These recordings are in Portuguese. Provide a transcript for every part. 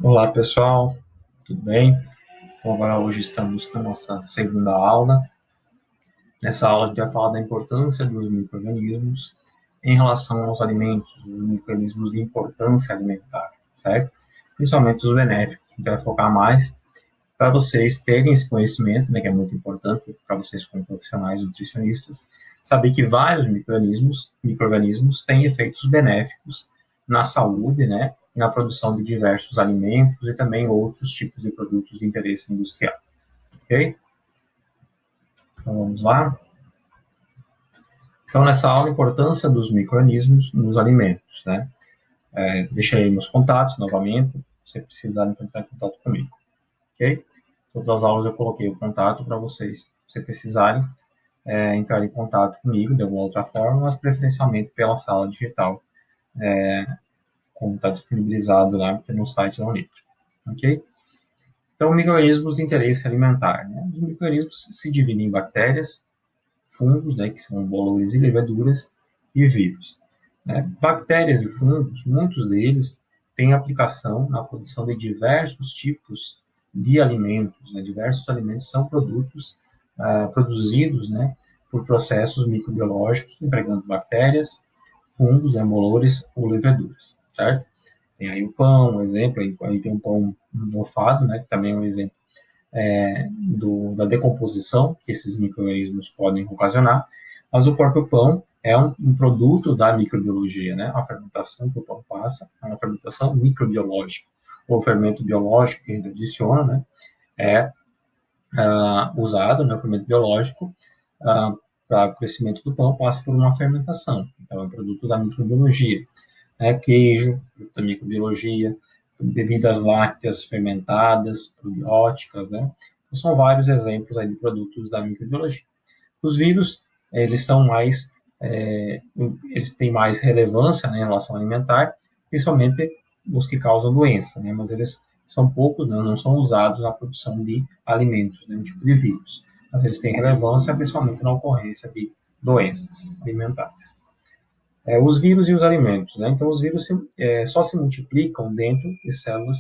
Olá pessoal, tudo bem? Então, agora hoje estamos na nossa segunda aula. Nessa aula a gente vai falar da importância dos micro-organismos em relação aos alimentos, os micro-organismos de importância alimentar, certo? Principalmente os benéficos. A gente vai focar mais para vocês terem esse conhecimento, né, que é muito importante para vocês como profissionais nutricionistas, saber que vários micro-organismos têm efeitos benéficos na saúde, né, e na produção de diversos alimentos e também outros tipos de produtos de interesse industrial, ok? Então vamos lá. Então nessa aula a importância dos micro-organismos nos alimentos, né? Deixei meus contatos novamente, se precisarem entrar em contato comigo, ok? Todas as aulas eu coloquei o contato para vocês, se precisarem entrar em contato comigo de alguma outra forma, mas preferencialmente pela sala digital, como está disponibilizado lá no site da Unip. Ok? Então, micro-organismos de interesse alimentar. Né? Os micro-organismos se dividem em bactérias, fungos, né, que são bolores e leveduras, e vírus. Né? Bactérias e fungos, muitos deles têm aplicação na produção de diversos tipos de alimentos. Né? Diversos alimentos são produtos produzidos, né, por processos microbiológicos empregando bactérias, fungos, bolores ou leveduras, certo? Tem aí o pão, um exemplo, aí tem um pão mofado, né, que também é um exemplo da decomposição que esses micro-organismos podem ocasionar, mas o próprio pão é um produto da microbiologia, né? A fermentação que o pão passa é uma fermentação microbiológica. O fermento biológico que a gente adiciona, né, é usado, né, o fermento biológico, para o crescimento do pão, passa por uma fermentação. Então, é um produto da microbiologia. Queijo, produto da microbiologia, bebidas lácteas fermentadas, probióticas, né? Então, são vários exemplos aí de produtos da microbiologia. Os vírus, eles são mais, eles têm mais relevância, né, em relação alimentar, principalmente os que causam doença, né? Mas eles são poucos, né, não são usados na produção de alimentos, né, um tipo de vírus. Mas eles têm relevância, principalmente na ocorrência de doenças alimentares. Os vírus e os alimentos, né? Então, os vírus só se multiplicam dentro de células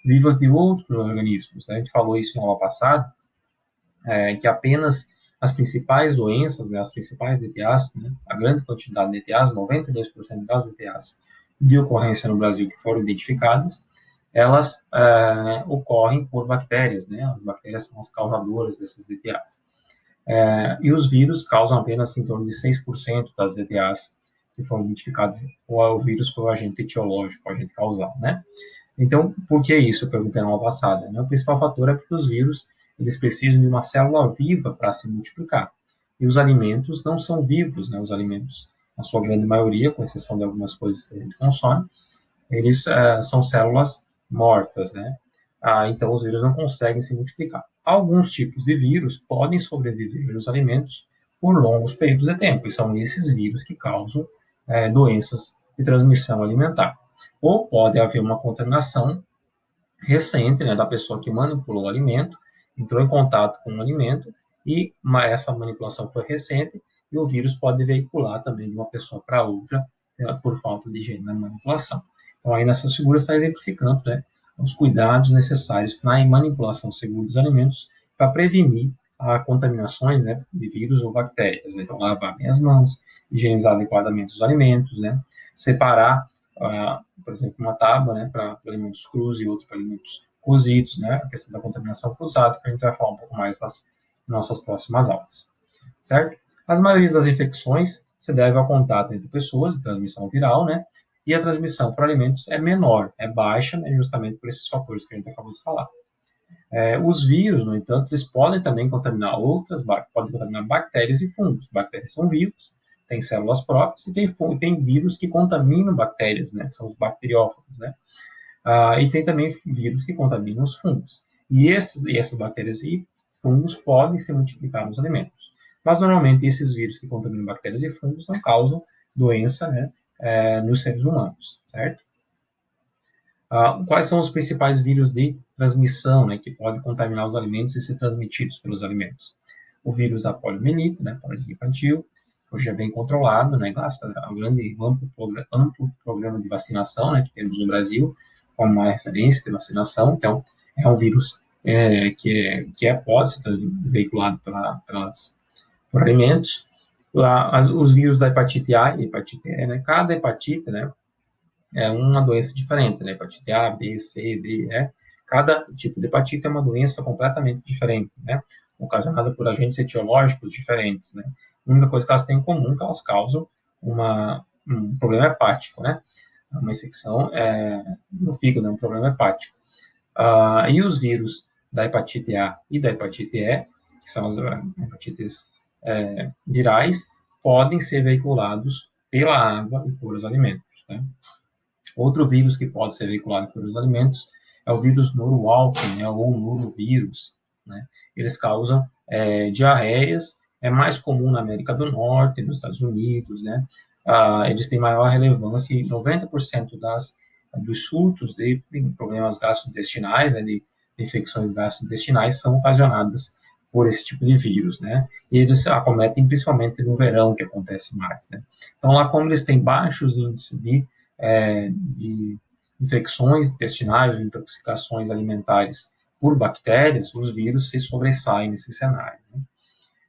vivas de outros organismos, né? A gente falou isso na aula passada, que apenas as principais doenças, né, as principais DTAs, né, a grande quantidade de DTAs, 92% das DTAs de ocorrência no Brasil que foram identificadas, elas ocorrem por bactérias, né? As bactérias são as causadoras dessas DTAs. E os vírus causam apenas em torno de 6% das DTAs que foram identificadas, ou o vírus foi o agente etiológico, o agente causal, né? Então, por que isso? Eu perguntei na aula passada. Né? O principal fator é porque os vírus eles precisam de uma célula viva para se multiplicar. E os alimentos não são vivos, né? Os alimentos, na sua grande maioria, com exceção de algumas coisas que a gente consome, eles são células mortas, né? Então, os vírus não conseguem se multiplicar. Alguns tipos de vírus podem sobreviver nos alimentos por longos períodos de tempo, e são esses vírus que causam doenças de transmissão alimentar. Ou pode haver uma contaminação recente, né, da pessoa que manipulou o alimento, entrou em contato com o alimento, e essa manipulação foi recente, e o vírus pode veicular também de uma pessoa para outra, por falta de higiene na manipulação. Então, aí nessas figuras está exemplificando, né, os cuidados necessários na manipulação segura dos alimentos para prevenir a contaminações, né, de vírus ou bactérias. Então, lavar bem as mãos, higienizar adequadamente os alimentos, né, separar, por exemplo, uma tábua, né, para alimentos crus e outra para alimentos cozidos, né, a questão da contaminação cruzada, que a gente vai falar um pouco mais nas nossas próximas aulas, certo? As maiorias das infecções se deve ao contato entre pessoas, de transmissão viral, né, e a transmissão por alimentos é menor, é baixa, né, justamente por esses fatores que a gente acabou de falar. Os vírus, no entanto, eles podem também contaminar podem contaminar bactérias e fungos. Bactérias são vivas, têm células próprias, e tem vírus que contaminam bactérias, né? São os bacteriófagos, né? E tem também vírus que contaminam os fungos. E essas bactérias e fungos podem se multiplicar nos alimentos. Mas, normalmente, esses vírus que contaminam bactérias e fungos não causam doença, né, nos seres humanos, certo? Quais são os principais vírus de transmissão, né, que podem contaminar os alimentos e ser transmitidos pelos alimentos? O vírus da poliomielite, né, paralisia infantil, hoje é bem controlado, né, graças ao grande amplo programa de vacinação, né, que temos no Brasil, como uma referência de vacinação. Então, é um vírus pode ser veiculado por alimentos. Os vírus da hepatite A e hepatite E, né? Cada hepatite, né, é uma doença diferente, né? Hepatite A, B, C, D, E. Cada tipo de hepatite é uma doença completamente diferente, né? Ocasionada por agentes etiológicos diferentes, né? A única coisa que elas têm em comum é que elas causam um problema hepático, né? Uma infecção no fígado, um problema hepático. E os vírus da hepatite A e da hepatite E, que são as hepatites virais, podem ser veiculados pela água e por os alimentos, né? Outro vírus que pode ser veiculado por os alimentos é o vírus Norwalk, né, ou norovírus, né? Eles causam diarreias, é mais comum na América do Norte, nos Estados Unidos, né? Eles têm maior relevância e 90% dos surtos de problemas gastrointestinais, né, de infecções gastrointestinais, são ocasionadas por esse tipo de vírus, né? E eles acometem principalmente no verão, que acontece mais, né? Então, lá como eles têm baixos índices de infecções intestinais, de intoxicações alimentares por bactérias, os vírus se sobressaem nesse cenário, né?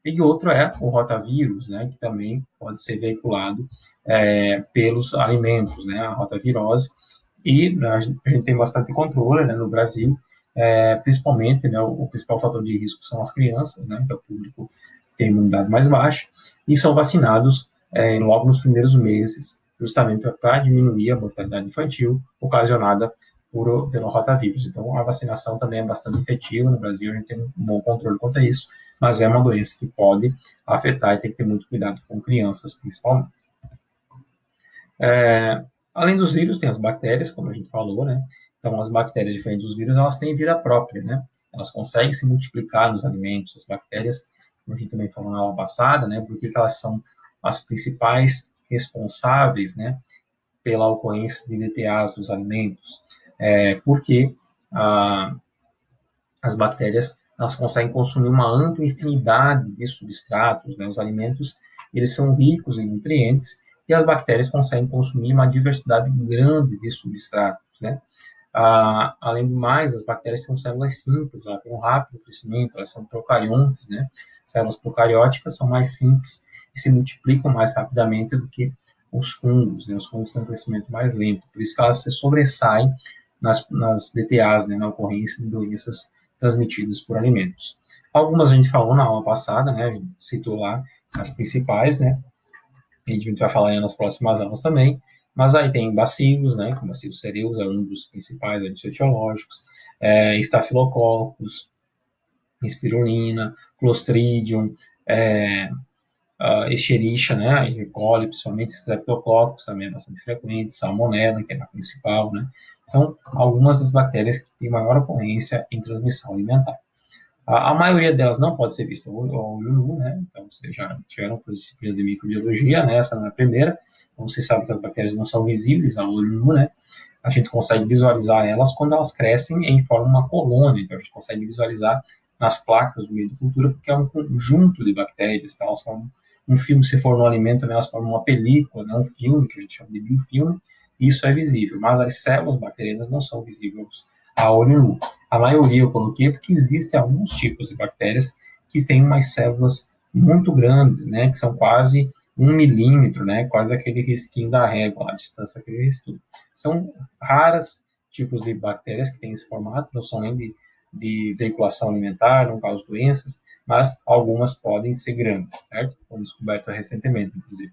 E outro é o rotavírus, né, que também pode ser veiculado pelos alimentos, né, a rotavirose. E a gente tem bastante controle, né, no Brasil, principalmente, né, o principal fator de risco são as crianças, né, que é o público que tem imunidade mais baixa, e são vacinados logo nos primeiros meses, justamente para diminuir a mortalidade infantil ocasionada pelo rotavírus. Então, a vacinação também é bastante efetiva no Brasil, a gente tem um bom controle quanto a isso, mas é uma doença que pode afetar e tem que ter muito cuidado com crianças, principalmente. Além dos vírus, tem as bactérias, como a gente falou, né? Então, as bactérias, diferentes dos vírus, elas têm vida própria, né? Elas conseguem se multiplicar nos alimentos. As bactérias, como a gente também falou na aula passada, né? Porque elas são as principais responsáveis, né? Pela ocorrência de DTAs dos alimentos. Porque as bactérias, elas conseguem consumir uma ampla infinidade de substratos, né? Os alimentos, eles são ricos em nutrientes e as bactérias conseguem consumir uma diversidade grande de substratos, né? Além do mais, as bactérias são células simples, elas têm um rápido crescimento, elas são procariontes, né? Células procarióticas são mais simples e se multiplicam mais rapidamente do que os fungos, né? Os fungos têm um crescimento mais lento, por isso que elas se sobressaem nas DTAs, né? Na ocorrência de doenças transmitidas por alimentos. Algumas a gente falou na aula passada, né? A gente citou lá as principais, né? A gente vai falar nas próximas aulas também, mas aí tem bacilos, né? Como bacilos cereus é um dos principais agentes etiológicos, estafilococcus, espirulina, clostridium, Escherichia, né? E coli, principalmente streptococcus, também é bastante frequente, salmonella, que é a principal, né? Então, algumas das bactérias que têm maior ocorrência em transmissão alimentar. A maioria delas não pode ser vista ao olho nu, né? Então, vocês já tiveram outras disciplinas de microbiologia, né? Essa não é a primeira. Então, você sabe que as bactérias não são visíveis ao olho nu, né? A gente consegue visualizar elas quando elas crescem em forma de uma colônia. Então, a gente consegue visualizar nas placas do meio de cultura, porque é um conjunto de bactérias, tá? Elas formam um filme, se for no alimento, né? Elas formam uma película, né? Um filme, que a gente chama de biofilme, e isso é visível. Mas as células bacterianas não são visíveis a olho nu. A maioria eu coloquei porque existem alguns tipos de bactérias que têm umas células muito grandes, né, que são quase 1 milímetro, né, quase aquele risquinho da régua, a distância daquele risquinho. São raras tipos de bactérias que têm esse formato, não são nem de veiculação alimentar, não causam doenças, mas algumas podem ser grandes, certo? Foram descobertas recentemente, inclusive.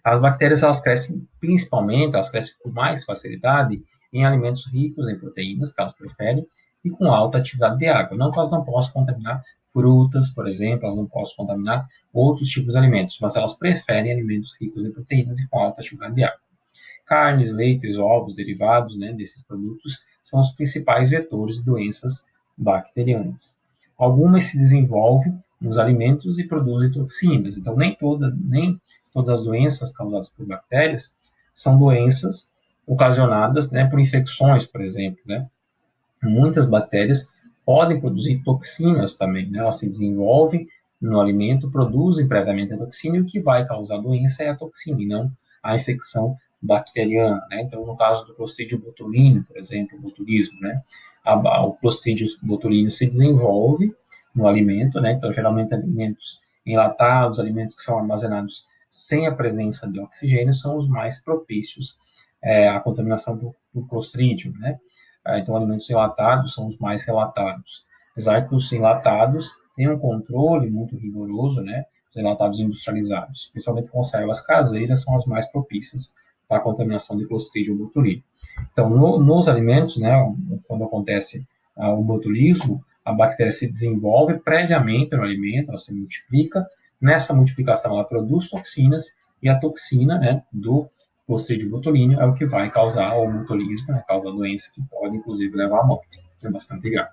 As bactérias, elas crescem principalmente, elas crescem com mais facilidade em alimentos ricos em proteínas, que elas preferem, e com alta atividade de água. Não que elas não possam contaminar frutas, por exemplo, elas não possam contaminar outros tipos de alimentos, mas elas preferem alimentos ricos em proteínas e com alta atividade de água. Carnes, leites, ovos, derivados, né, desses produtos são os principais vetores de doenças bacterianas. Algumas se desenvolvem nos alimentos e produzem toxinas. Então, nem todas as doenças causadas por bactérias são doenças ocasionadas, né, por infecções, por exemplo, né? Muitas bactérias podem produzir toxinas também, né? Elas se desenvolvem no alimento, produzem previamente a toxina e o que vai causar a doença é a toxina e não a infecção bacteriana, né? Então, no caso do Clostridium botulinum, por exemplo, o botulismo, né? O Clostridium botulinum se desenvolve no alimento, né? Então, geralmente, alimentos enlatados, alimentos que são armazenados sem a presença de oxigênio, são os mais propícios à contaminação do Clostridium, né? Então, alimentos enlatados são os mais relatados. Apesar que os enlatados têm um controle muito rigoroso, né? Os enlatados industrializados, principalmente conservas caseiras, são as mais propícias para a contaminação de Clostridium botulinum. Então, nos alimentos, né, quando acontece o botulismo, a bactéria se desenvolve previamente no alimento, ela se multiplica. Nessa multiplicação, ela produz toxinas, e a toxina, né, do Clostridium botulinum é o que vai causar o botulismo, né, causar doença que pode, inclusive, levar à morte, que é bastante grave.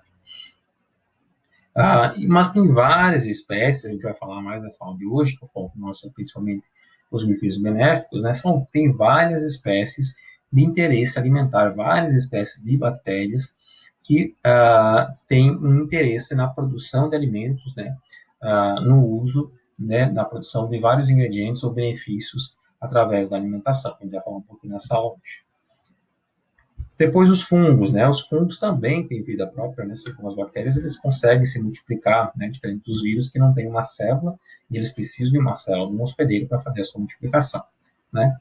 Mas tem várias espécies, a gente vai falar mais nessa aula de hoje, que o foco nosso é principalmente os micro-organismos benéficos, né? Tem várias espécies de interesse alimentar, várias espécies de bactérias que têm um interesse na produção de alimentos, né? No uso, né, na produção de vários ingredientes ou benefícios através da alimentação. A gente vai falar um pouquinho nessa aula hoje. Depois os fungos, né? Os fungos também têm vida própria, né? Assim como as bactérias, eles conseguem se multiplicar, né? Diferente dos vírus que não têm uma célula e eles precisam de uma célula, de um hospedeiro para fazer a sua multiplicação, né?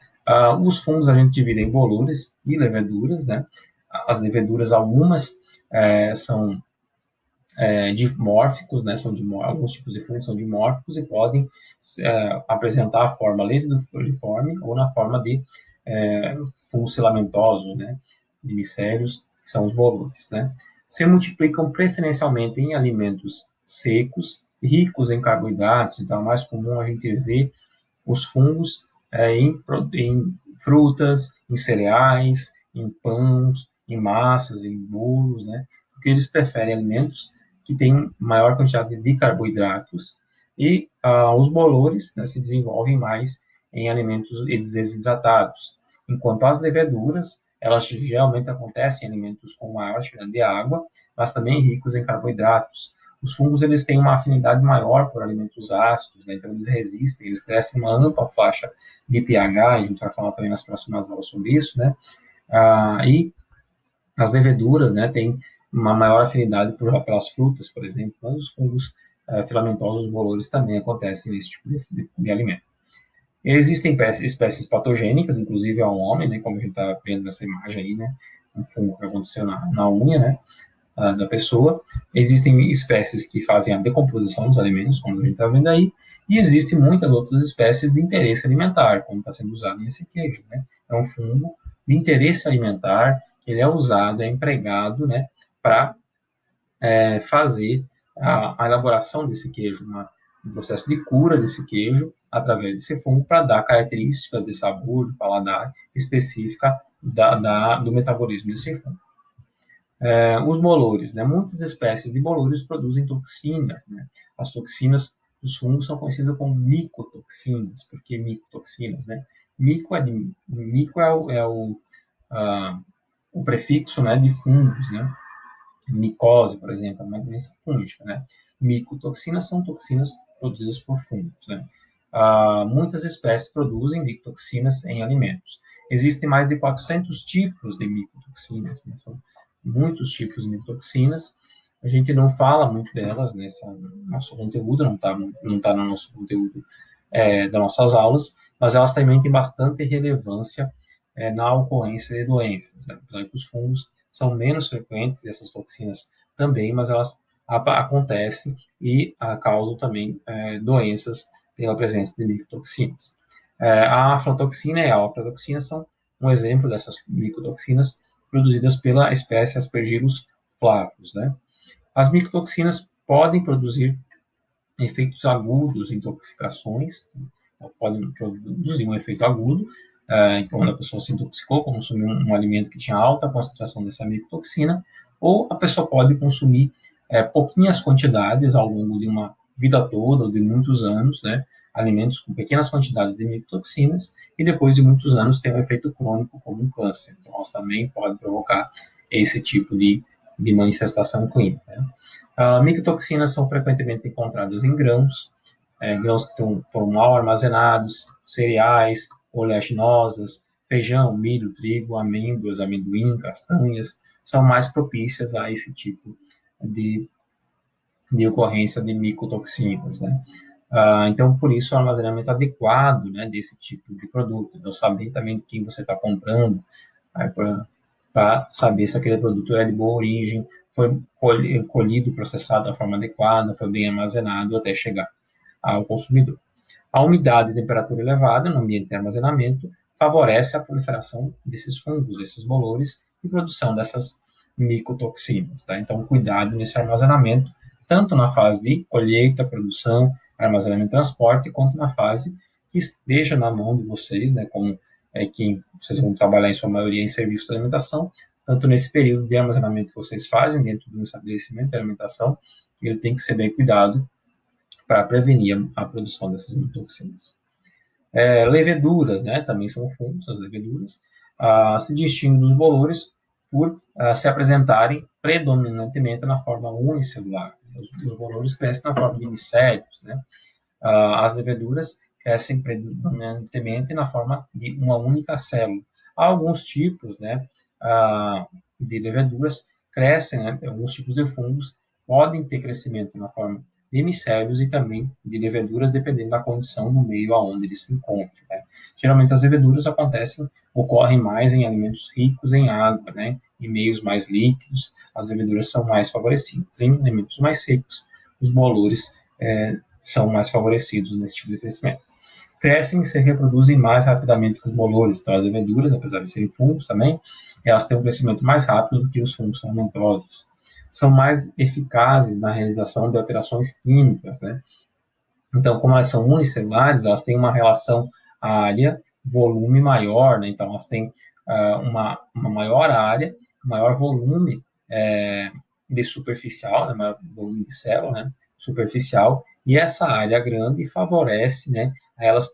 Os fungos a gente divide em bolores e leveduras, né? As leveduras, algumas são dimórficos, né? Alguns tipos de fungos são dimórficos e podem apresentar a forma leviduliforme ou na forma de fungos filamentosos, né? De micélios, que são os bolores, né? Se multiplicam preferencialmente em alimentos secos, ricos em carboidratos, então é mais comum a gente ver os fungos em frutas, em cereais, em pães, em massas, em bolos, né? Porque eles preferem alimentos que têm maior quantidade de carboidratos e os bolores, né, se desenvolvem mais em alimentos desidratados, enquanto as leveduras elas geralmente acontecem em alimentos com maior quantidade de água, mas também ricos em carboidratos. Os fungos eles têm uma afinidade maior por alimentos ácidos, né? Então eles resistem, eles crescem uma ampla faixa de pH, a gente vai falar também nas próximas aulas sobre isso, né? E as leveduras, né, têm uma maior afinidade pelas frutas, por exemplo, mas os fungos filamentosos, os bolores, também acontecem nesse tipo de alimento. Existem espécies patogênicas, inclusive ao homem, né, como a gente está vendo nessa imagem aí, né, um fungo que aconteceu na unha, né, da pessoa. Existem espécies que fazem a decomposição dos alimentos, como a gente está vendo aí, e existem muitas outras espécies de interesse alimentar, como está sendo usado nesse queijo, né. É um fungo de interesse alimentar, ele é usado, é empregado, né, para fazer a elaboração desse queijo, um processo de cura desse queijo através desse fungo para dar características de sabor, de paladar específica do metabolismo desse fungo. Os bolores, né? Muitas espécies de bolores produzem toxinas, né? As toxinas dos fungos são conhecidas como micotoxinas. Por que micotoxinas, né? Mico o prefixo, né, de fungos, né? Micose, por exemplo, é uma doença fúngica, né? Micotoxinas são toxinas produzidas por fungos, né? Muitas espécies produzem micotoxinas em alimentos. Existem mais de 400 tipos de micotoxinas, né? São muitos tipos de micotoxinas. A gente não fala muito delas nesse nosso conteúdo, não tá no nosso conteúdo das nossas aulas, mas elas também têm bastante relevância na ocorrência de doenças, né? Apesar que os fungos são menos frequentes, essas toxinas também, mas elas acontecem e causam também doenças pela presença de micotoxinas. A aflatoxina e a alprazoxina são um exemplo dessas micotoxinas produzidas pela espécie Aspergillus flavus, né? As micotoxinas podem produzir efeitos agudos, intoxicações, podem produzir um efeito agudo, quando a pessoa se intoxicou, consumiu um alimento que tinha alta concentração dessa micotoxina, ou a pessoa pode consumir pouquinhas quantidades ao longo de uma vida toda, ou de muitos anos, né, alimentos com pequenas quantidades de micotoxinas, e depois de muitos anos ter um efeito crônico como um câncer. Então, elas também podem provocar esse tipo de manifestação clínica, né? Micotoxinas são frequentemente encontradas em grãos, grãos que foram mal armazenados, cereais, oleaginosas, feijão, milho, trigo, amêndoas, amendoim, castanhas, são mais propícias a esse tipo de, de ocorrência de micotoxinas, né? Então, por isso, o armazenamento adequado, né, desse tipo de produto. Então, saber também de quem você está comprando, para saber se aquele produto é de boa origem, foi colhido, processado da forma adequada, foi bem armazenado até chegar ao consumidor. A umidade e temperatura elevada no ambiente de armazenamento favorece a proliferação desses fungos, desses bolores e produção dessas micotoxinas. Tá? Então, cuidado nesse armazenamento, tanto na fase de colheita, produção, armazenamento e transporte, quanto na fase que esteja na mão de vocês, né, como que vocês vão trabalhar em sua maioria em serviços de alimentação, tanto nesse período de armazenamento que vocês fazem dentro do estabelecimento de alimentação, ele tem que ser bem cuidado para prevenir a produção dessas toxinas. Leveduras, né, também são fungos, as leveduras, se distinguem dos bolores por se apresentarem predominantemente na forma unicelular. Os bolores crescem na forma de micélios, né? As leveduras crescem predominantemente na forma de uma única célula. Há alguns tipos, né, de leveduras crescem, né, alguns tipos de fungos podem ter crescimento na forma de micélios e também de leveduras, dependendo da condição do meio aonde eles se encontram. Né? Geralmente as leveduras ocorrem mais em alimentos ricos em água, né? Em meios mais líquidos, as leveduras são mais favorecidas. Em alimentos mais secos, os bolores são mais favorecidos nesse tipo de crescimento. Crescem e se reproduzem mais rapidamente que os bolores. Então, as leveduras, apesar de serem fungos também, elas têm um crescimento mais rápido do que os fungos fermentosos. São mais eficazes na realização de alterações químicas, né? Então, como elas são unicelulares, elas têm uma relação área-volume maior, né? Então, elas têm uma maior área, maior volume de superficial, né? Maior volume de célula, né? Superficial, e essa área grande favorece, né, a elas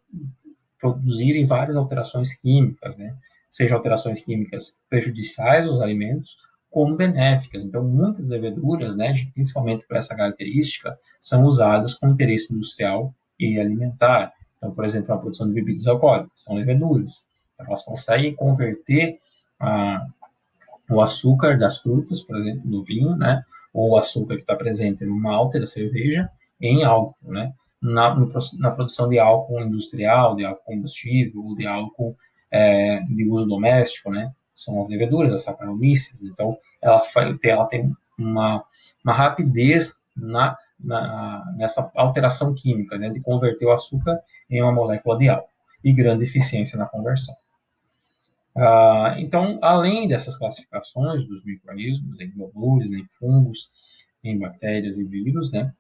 produzirem várias alterações químicas, né? Seja alterações químicas prejudiciais aos alimentos, como benéficas. Então, muitas leveduras, né, principalmente por essa característica, são usadas com interesse industrial e alimentar. Então, por exemplo, a produção de bebidas alcoólicas são leveduras. Então, elas conseguem converter o açúcar das frutas, por exemplo, do vinho, né, ou o açúcar que está presente no malte da cerveja, em álcool, né? Na produção de álcool industrial, de álcool combustível, de álcool de uso doméstico, né? São as leveduras, as saccharomyces. Então, ela tem uma rapidez nessa alteração química, né? De converter o açúcar em uma molécula de álcool e grande eficiência na conversão. Então, além dessas classificações dos micro-organismos, em bolores, em fungos, em bactérias e vírus, né?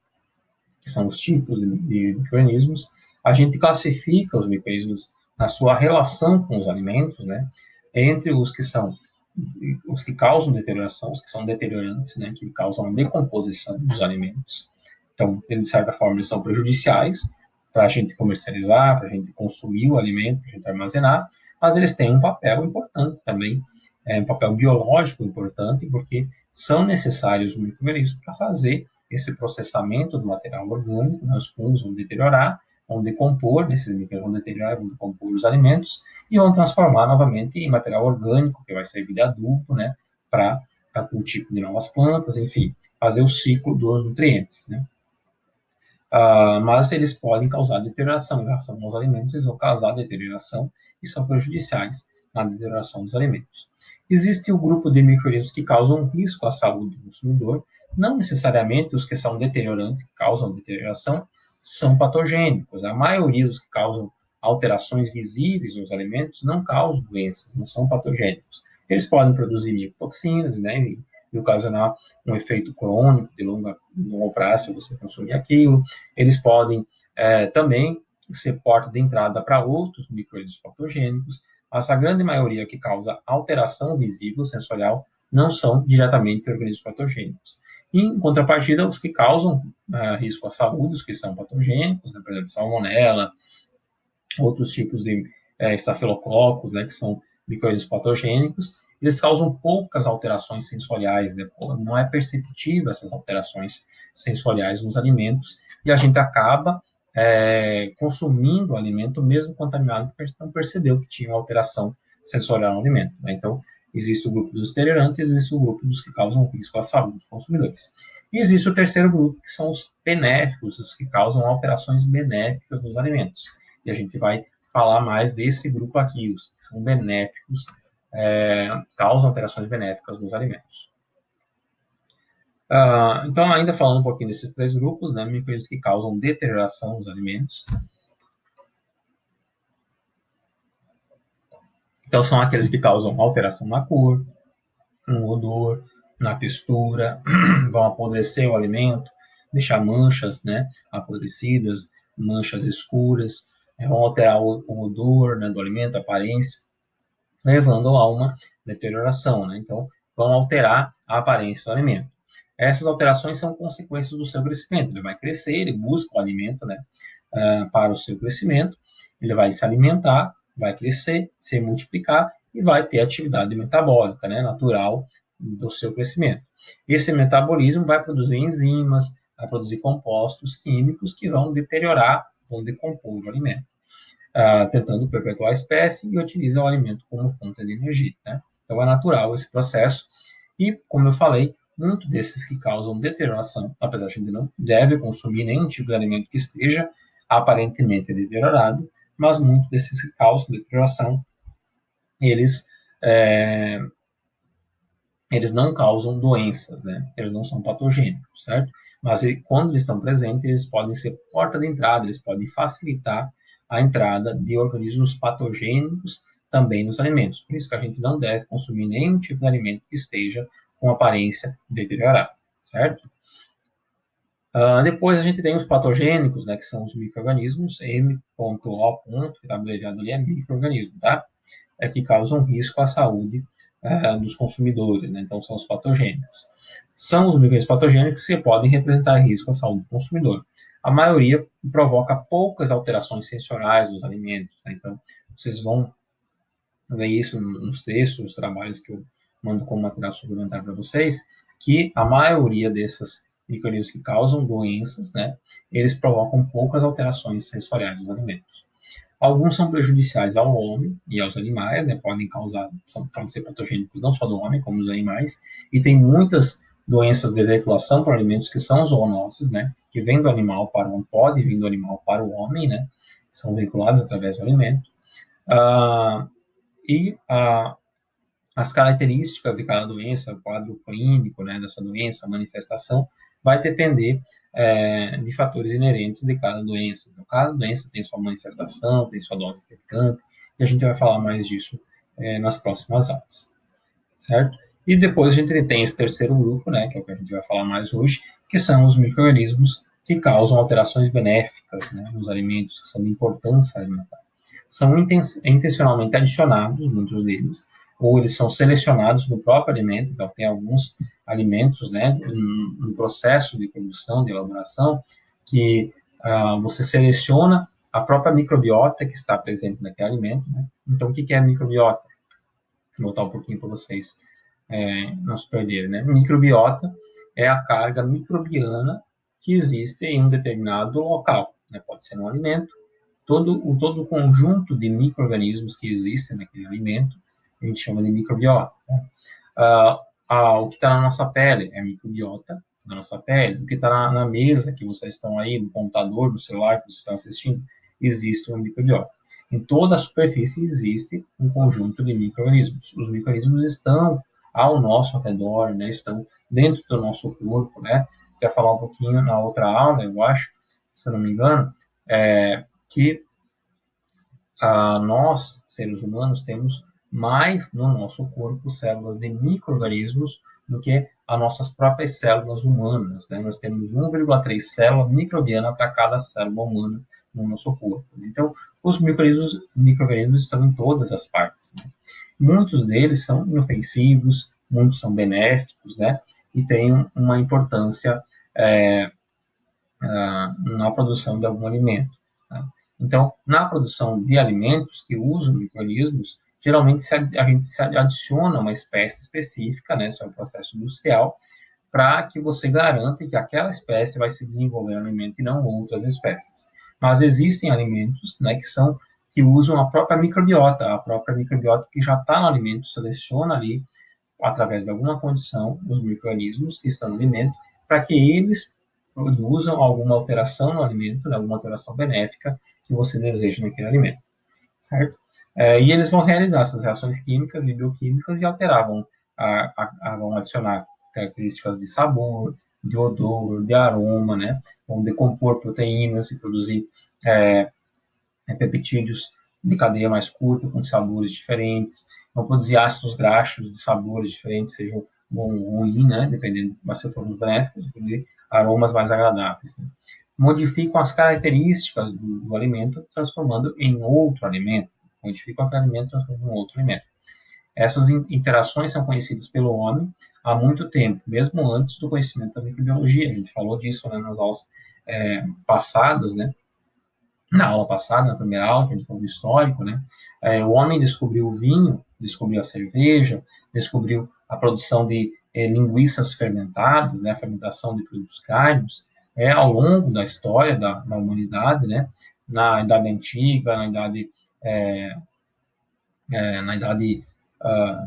Que são os tipos de micro-organismos, a gente classifica os micro-organismos na sua relação com os alimentos, né? Entre os que causam deterioração, os que são deteriorantes, né? Que causam a decomposição dos alimentos. Então, de certa forma, eles são prejudiciais para a gente comercializar, para a gente consumir o alimento, para a gente armazenar, mas eles têm um papel importante também, um papel biológico importante, porque são necessários os micro-organismos para fazer esse processamento do material orgânico, né? Os fungos vão deteriorar, vão decompor, esses micro vão deteriorar, vão decompor os alimentos e vão transformar novamente em material orgânico, que vai servir de adubo, né? Para o tipo de novas plantas, enfim, fazer o ciclo dos nutrientes, né? Mas eles podem causar deterioração em relação aos alimentos, eles vão causar deterioração e são prejudiciais na deterioração dos alimentos. Existe o grupo de micro-organismos que causam risco à saúde do consumidor, não necessariamente os que são deteriorantes, que causam deterioração, são patogênicos. A maioria dos que causam alterações visíveis nos alimentos não causam doenças, não são patogênicos. Eles podem produzir micotoxinas, né, e ocasionar um efeito crônico de longo prazo se você consumir aquilo. Eles podem também ser porta de entrada para outros micro-organismos patogênicos, mas a grande maioria que causa alteração visível, sensorial, não são diretamente organismos patogênicos. E, em contrapartida, os que causam risco à saúde, os que são patogênicos, né, por exemplo, salmonela, outros tipos de estafilococos, né, que são micro-organismos patogênicos, eles causam poucas alterações sensoriais, né? Não é perceptível essas alterações sensoriais nos alimentos, e a gente acaba consumindo o alimento mesmo contaminado, porque a gente não percebeu que tinha uma alteração sensorial no alimento, né? Então, existe o grupo dos deteriorantes, existe o grupo dos que causam risco à saúde dos consumidores. E existe o terceiro grupo, que são os benéficos, os que causam alterações benéficas nos alimentos. E a gente vai falar mais desse grupo aqui, os que são benéficos, causam alterações benéficas nos alimentos. Então, ainda falando um pouquinho desses três grupos, né, micro-organismos que causam deterioração dos alimentos. Então, são aqueles que causam alteração na cor, no odor, na textura, vão apodrecer o alimento, deixar manchas, né, apodrecidas, manchas escuras, vão alterar o odor, né, do alimento, a aparência, levando a uma deterioração, né? Então, vão alterar a aparência do alimento. Essas alterações são consequências do seu crescimento. Ele vai crescer, ele busca o alimento, né, para o seu crescimento, ele vai se alimentar, vai crescer, se multiplicar e vai ter atividade metabólica, né, natural do seu crescimento. Esse metabolismo vai produzir enzimas, vai produzir compostos químicos que vão deteriorar, vão decompor o alimento, tentando perpetuar a espécie e utiliza o alimento como fonte de energia, né? Então é natural esse processo e, como eu falei, muito desses que causam deterioração, apesar de a gente não deve consumir nenhum tipo de alimento que esteja aparentemente deteriorado, mas muito desses que causam deterioração, eles não causam doenças, né? Eles não são patogênicos, certo? Mas quando eles estão presentes, eles podem ser porta de entrada, eles podem facilitar a entrada de organismos patogênicos também nos alimentos. Por isso que a gente não deve consumir nenhum tipo de alimento que esteja com aparência deteriorada, certo? Depois a gente tem os patogênicos, né, que são os micro-organismos, M.O. que está abreviado ali, é micro-organismo, tá? Que causam risco à saúde dos consumidores, né? Então são os patogênicos. São os micro-organismos patogênicos que podem representar risco à saúde do consumidor. A maioria provoca poucas alterações sensoriais nos alimentos, né? Então vocês vão ver isso nos textos, nos trabalhos que eu mando como material suplementar para vocês, que a maioria desses micro-organismos que causam doenças, né, eles provocam poucas alterações sensoriais nos alimentos. Alguns são prejudiciais ao homem e aos animais, né, podem ser patogênicos não só do homem, como dos animais, e tem muitas doenças de veiculação por alimentos que são zoonoses, né, que vêm do animal para o homem, pode vir do animal para o homem, né, são veiculadas através do alimento. As características de cada doença, o quadro clínico, né, dessa doença, a manifestação, vai depender de fatores inerentes de cada doença. Então, cada doença tem sua manifestação, tem sua dose infectante, e a gente vai falar mais disso nas próximas aulas, certo? E depois a gente tem esse terceiro grupo, né, que é o que a gente vai falar mais hoje, que são os micro-organismos que causam alterações benéficas, né, nos alimentos, que são de importância alimentar. São intencionalmente adicionados, muitos deles, ou eles são selecionados no próprio alimento. Então, tem alguns alimentos, né, no processo de produção, de elaboração, que você seleciona a própria microbiota que está presente naquele alimento, né? Então, o que é a microbiota? Vou voltar um pouquinho para vocês não se perderem, né? Microbiota é a carga microbiana que existe em um determinado local, né? Pode ser no alimento, todo o conjunto de micro-organismos que existem naquele alimento, a gente chama de microbiota. Né? O que está na nossa pele é microbiota da nossa pele. O que está na mesa que vocês estão aí, no computador, no celular que vocês estão assistindo, existe uma microbiota. Em toda a superfície existe um conjunto de micro-organismos. Os micro-organismos estão ao nosso redor, né? Estão dentro do nosso corpo, né? Até falar um pouquinho na outra aula, eu acho, se eu não me engano, que nós, seres humanos, temos mais no nosso corpo células de micro-organismos do que as nossas próprias células humanas, né? Nós temos 1,3 célula microbiana para cada célula humana no nosso corpo. Então, os micro-organismos estão em todas as partes, né? Muitos deles são inofensivos, muitos são benéficos, né? E têm uma importância na produção de algum alimento. Tá? Então, na produção de alimentos que usam micro-organismos, geralmente a gente se adiciona uma espécie específica, né, esse é um processo industrial, para que você garanta que aquela espécie vai se desenvolver no alimento e não outras espécies. Mas existem alimentos, né, que são que usam a própria microbiota que já está no alimento, seleciona ali, através de alguma condição, os micro-organismos que estão no alimento, para que eles produzam alguma alteração no alimento, né, alguma alteração benéfica que você deseja naquele alimento, certo? E eles vão realizar essas reações químicas e bioquímicas e alterar, vão adicionar características de sabor, de odor, de aroma, né? Vão decompor proteínas e produzir peptídeos de cadeia mais curta, com sabores diferentes, vão produzir ácidos graxos de sabores diferentes, sejam bom ou ruim, né? Dependendo, mas se for benéficos, produzir aromas mais agradáveis. Né? Modificam as características do alimento, transformando em outro alimento. Modificam aquele alimento, transformando em outro alimento. Essas interações são conhecidas pelo homem há muito tempo, mesmo antes do conhecimento da microbiologia. A gente falou disso, né, nas aulas passadas, né? Na aula passada, na primeira aula, que a gente falou do histórico, né? O homem descobriu o vinho, descobriu a cerveja, descobriu a produção de linguiças fermentadas, né? A fermentação de produtos cárnicos, ao longo da história da humanidade, né? Na Idade Antiga, na idade,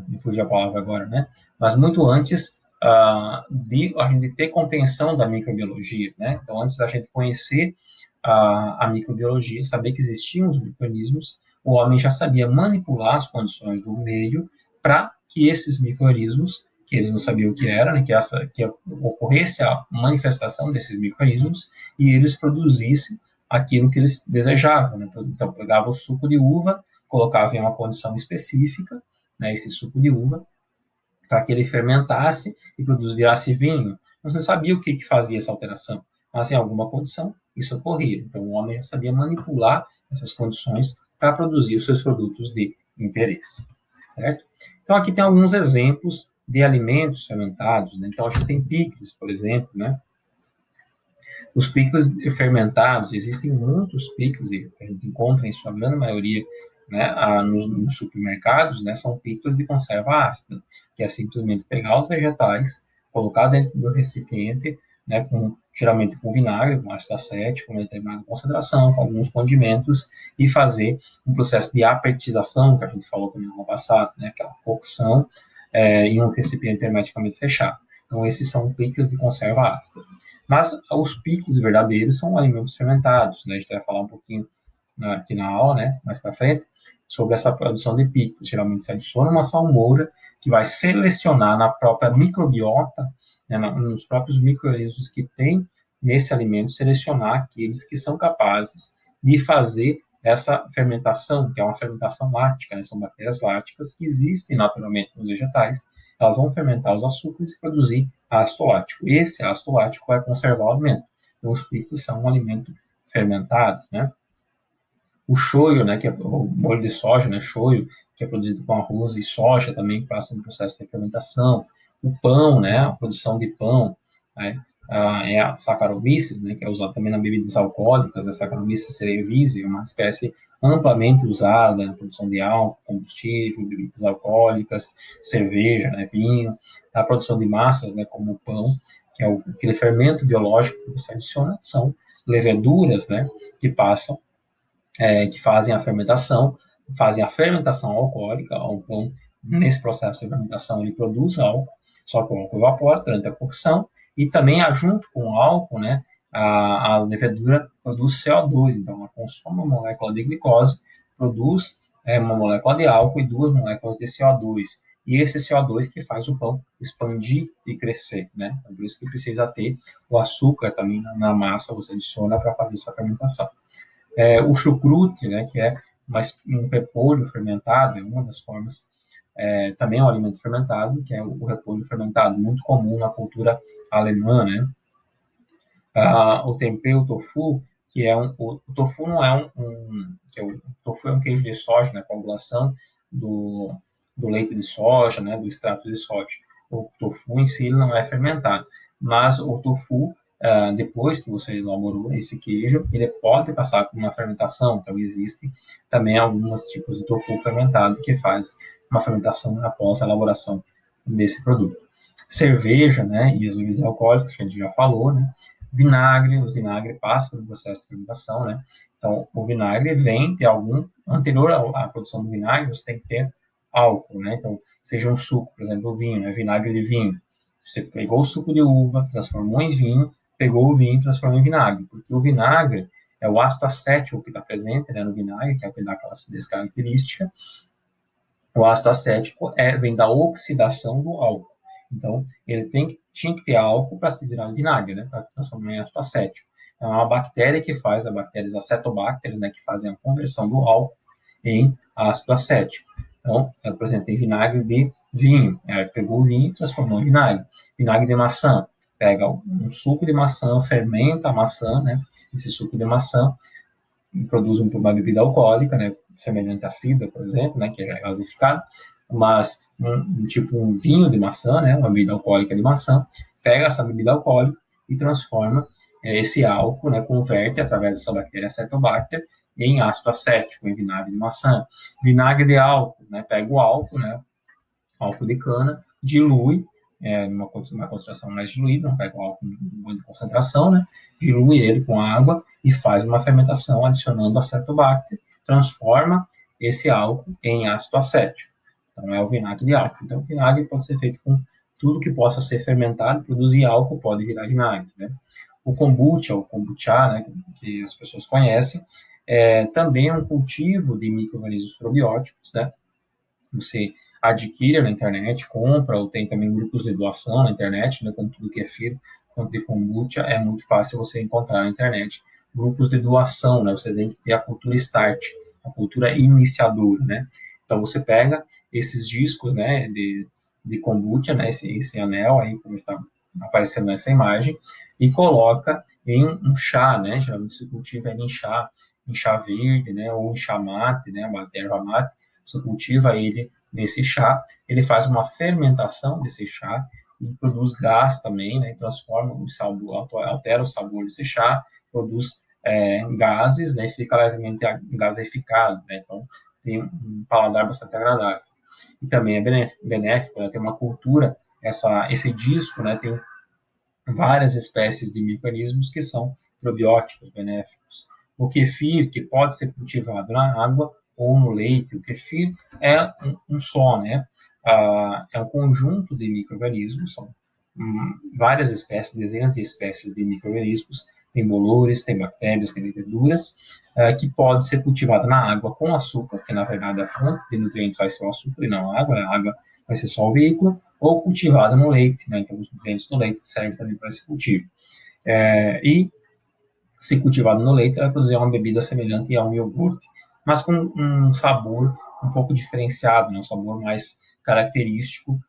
me fugiu a palavra agora, né? Mas muito antes de a gente ter compreensão da microbiologia, né? Então, antes da gente conhecer a microbiologia, saber que existiam os micro-organismos, o homem já sabia manipular as condições do meio para que esses micro-organismos, que eles não sabiam o que era, né? que ocorresse a manifestação desses micro-organismos e eles produzissem aquilo que eles desejavam, né? Então, pegava o suco de uva, colocava em uma condição específica, né, esse suco de uva, para que ele fermentasse e virasse vinho. Não se sabia o que fazia essa alteração, mas em alguma condição isso ocorria. Então o homem já sabia manipular essas condições para produzir os seus produtos de interesse, certo? Então aqui tem alguns exemplos de alimentos fermentados, né? Então a gente tem picles, por exemplo, né? Os picles fermentados, existem muitos picles, que a gente encontra em sua grande maioria, né, nos supermercados, né, são picles de conserva ácida, que é simplesmente pegar os vegetais, colocar dentro do recipiente, né, geralmente com vinagre, com ácido acético, com determinada concentração, com alguns condimentos, e fazer um processo de apertização, que a gente falou também no ano passado, né, aquela cocção em um recipiente hermeticamente fechado. Então, esses são picles de conserva ácida. Mas os picles verdadeiros são alimentos fermentados, né? A gente vai falar um pouquinho aqui na aula, né, mais para frente, sobre essa produção de picles. Geralmente se adiciona uma salmoura que vai selecionar na própria microbiota, né, nos próprios micro-organismos que tem nesse alimento, selecionar aqueles que são capazes de fazer essa fermentação, que é uma fermentação láctica, né? São bactérias láticas que existem naturalmente nos vegetais, elas vão fermentar os açúcares e produzir ácido lático. Esse ácido lático vai conservar o alimento. Então, os picles são um alimento fermentado, né? O shoyu, né, que é o molho de soja, né, shoyu, que é produzido com arroz e soja também, que passa no processo de fermentação. O pão, né, a produção de pão, né, é a Saccharomyces, né, que é usada também nas bebidas alcoólicas, a Saccharomyces cerevisiae, uma espécie amplamente usada na produção de álcool, combustível, bebidas alcoólicas, cerveja, né, vinho, a produção de massas, né, como o pão, que é aquele fermento biológico que você adiciona, são leveduras, né, que passam que fazem a fermentação alcoólica. O pão, nesse processo de fermentação, ele produz álcool, só que o álcool evapora durante a cocção, e também, junto com o álcool, né, a levedura produz CO2, então ela consome uma molécula de glicose, produz uma molécula de álcool e duas moléculas de CO2. E esse CO2 que faz o pão expandir e crescer, né? Então, por isso que precisa ter o açúcar também na massa, você adiciona para fazer essa fermentação. O chucrute, né, que é um repolho fermentado, é uma das formas, também é um alimento fermentado, que é o repolho fermentado, muito comum na cultura alemã, né? O tempeh, o tofu, que é o tofu não é o tofu é um queijo de soja, né, coagulação do leite de soja, né, do extrato de soja. O tofu em si não é fermentado, mas o tofu, depois que você elaborou esse queijo, ele pode passar por uma fermentação. Então, existem também alguns tipos de tofu fermentado que faz uma fermentação após a elaboração desse produto. Cerveja, né, e as bebidas alcoólicas, que a gente já falou, né, vinagre, o vinagre passa pelo processo de fermentação, né? Então, o vinagre vem ter algum, anterior à produção do vinagre, você tem que ter álcool, né? Então, seja um suco, por exemplo, o vinho, né? Vinagre de vinho. Você pegou o suco de uva, transformou em vinho, pegou o vinho e transformou em vinagre, porque o vinagre é o ácido acético que está presente, né, no vinagre, que é o que dá aquela acidez característica. O ácido acético vem da oxidação do álcool. Então, ele tinha que ter álcool para se virar vinagre, né, para transformar em ácido acético. Então, é uma bactéria que faz, as bactérias acetobactérias, né, que fazem a conversão do álcool em ácido acético. Então, por exemplo, tem vinagre de vinho. Pegou o vinho e transformou em vinagre. Vinagre de maçã. Pega um suco de maçã, fermenta a maçã, né, esse suco de maçã, produz uma bebida alcoólica, né, semelhante à cidra, por exemplo, né, que é gasificada, mas tipo um vinho de maçã, né, uma bebida alcoólica de maçã, pega essa bebida alcoólica e transforma esse álcool, né, converte através dessa bactéria Acetobacter em ácido acético, em vinagre de maçã. Vinagre de álcool, né, pega o álcool, né, álcool de cana, dilui numa concentração mais diluída, não pega o álcool em concentração, né, dilui ele com água e faz uma fermentação adicionando acetobacter, transforma esse álcool em ácido acético. Então, é o vinagre de álcool. Então, o vinagre pode ser feito com tudo que possa ser fermentado, produzir álcool pode virar vinagre, né? O kombucha, o kombucha, né, que as pessoas conhecem, também é um cultivo de micro-organismos probióticos, né? Você adquire na internet, compra, ou tem também grupos de doação na internet, né, tanto do kefir quanto de kombucha, é muito fácil você encontrar na internet grupos de doação, né, você tem que ter a cultura start, a cultura iniciadora, né, então você pega esses discos, né, de kombucha, né, esse anel aí, como está aparecendo nessa imagem, e coloca em um chá, né, geralmente se cultiva em chá verde, né, ou em chá mate, né, a base de erva mate, você cultiva ele nesse chá, ele faz uma fermentação desse chá e produz gás também, né, transforma o sabor, altera o sabor desse chá, produz gases, né, e fica levemente gaseificado, né, então tem um paladar bastante agradável. E também é benéfico, né, tem uma cultura, esse disco, né, tem várias espécies de micro-organismos que são probióticos benéficos. O kefir, que pode ser cultivado na água ou no leite, o kefir é um só, né? É um conjunto de micro-organismos, são várias espécies, dezenas de espécies de micro-organismos, tem bolores, tem bactérias, tem leveduras, que pode ser cultivado na água com açúcar, que na verdade a fonte de nutrientes vai ser o açúcar e não a água vai ser só o veículo, ou cultivada no leite, né? Então os nutrientes do leite servem também para esse cultivo. E se cultivado no leite, vai produzir uma bebida semelhante a um iogurte, mas com um sabor um pouco diferenciado, né? Um sabor mais característico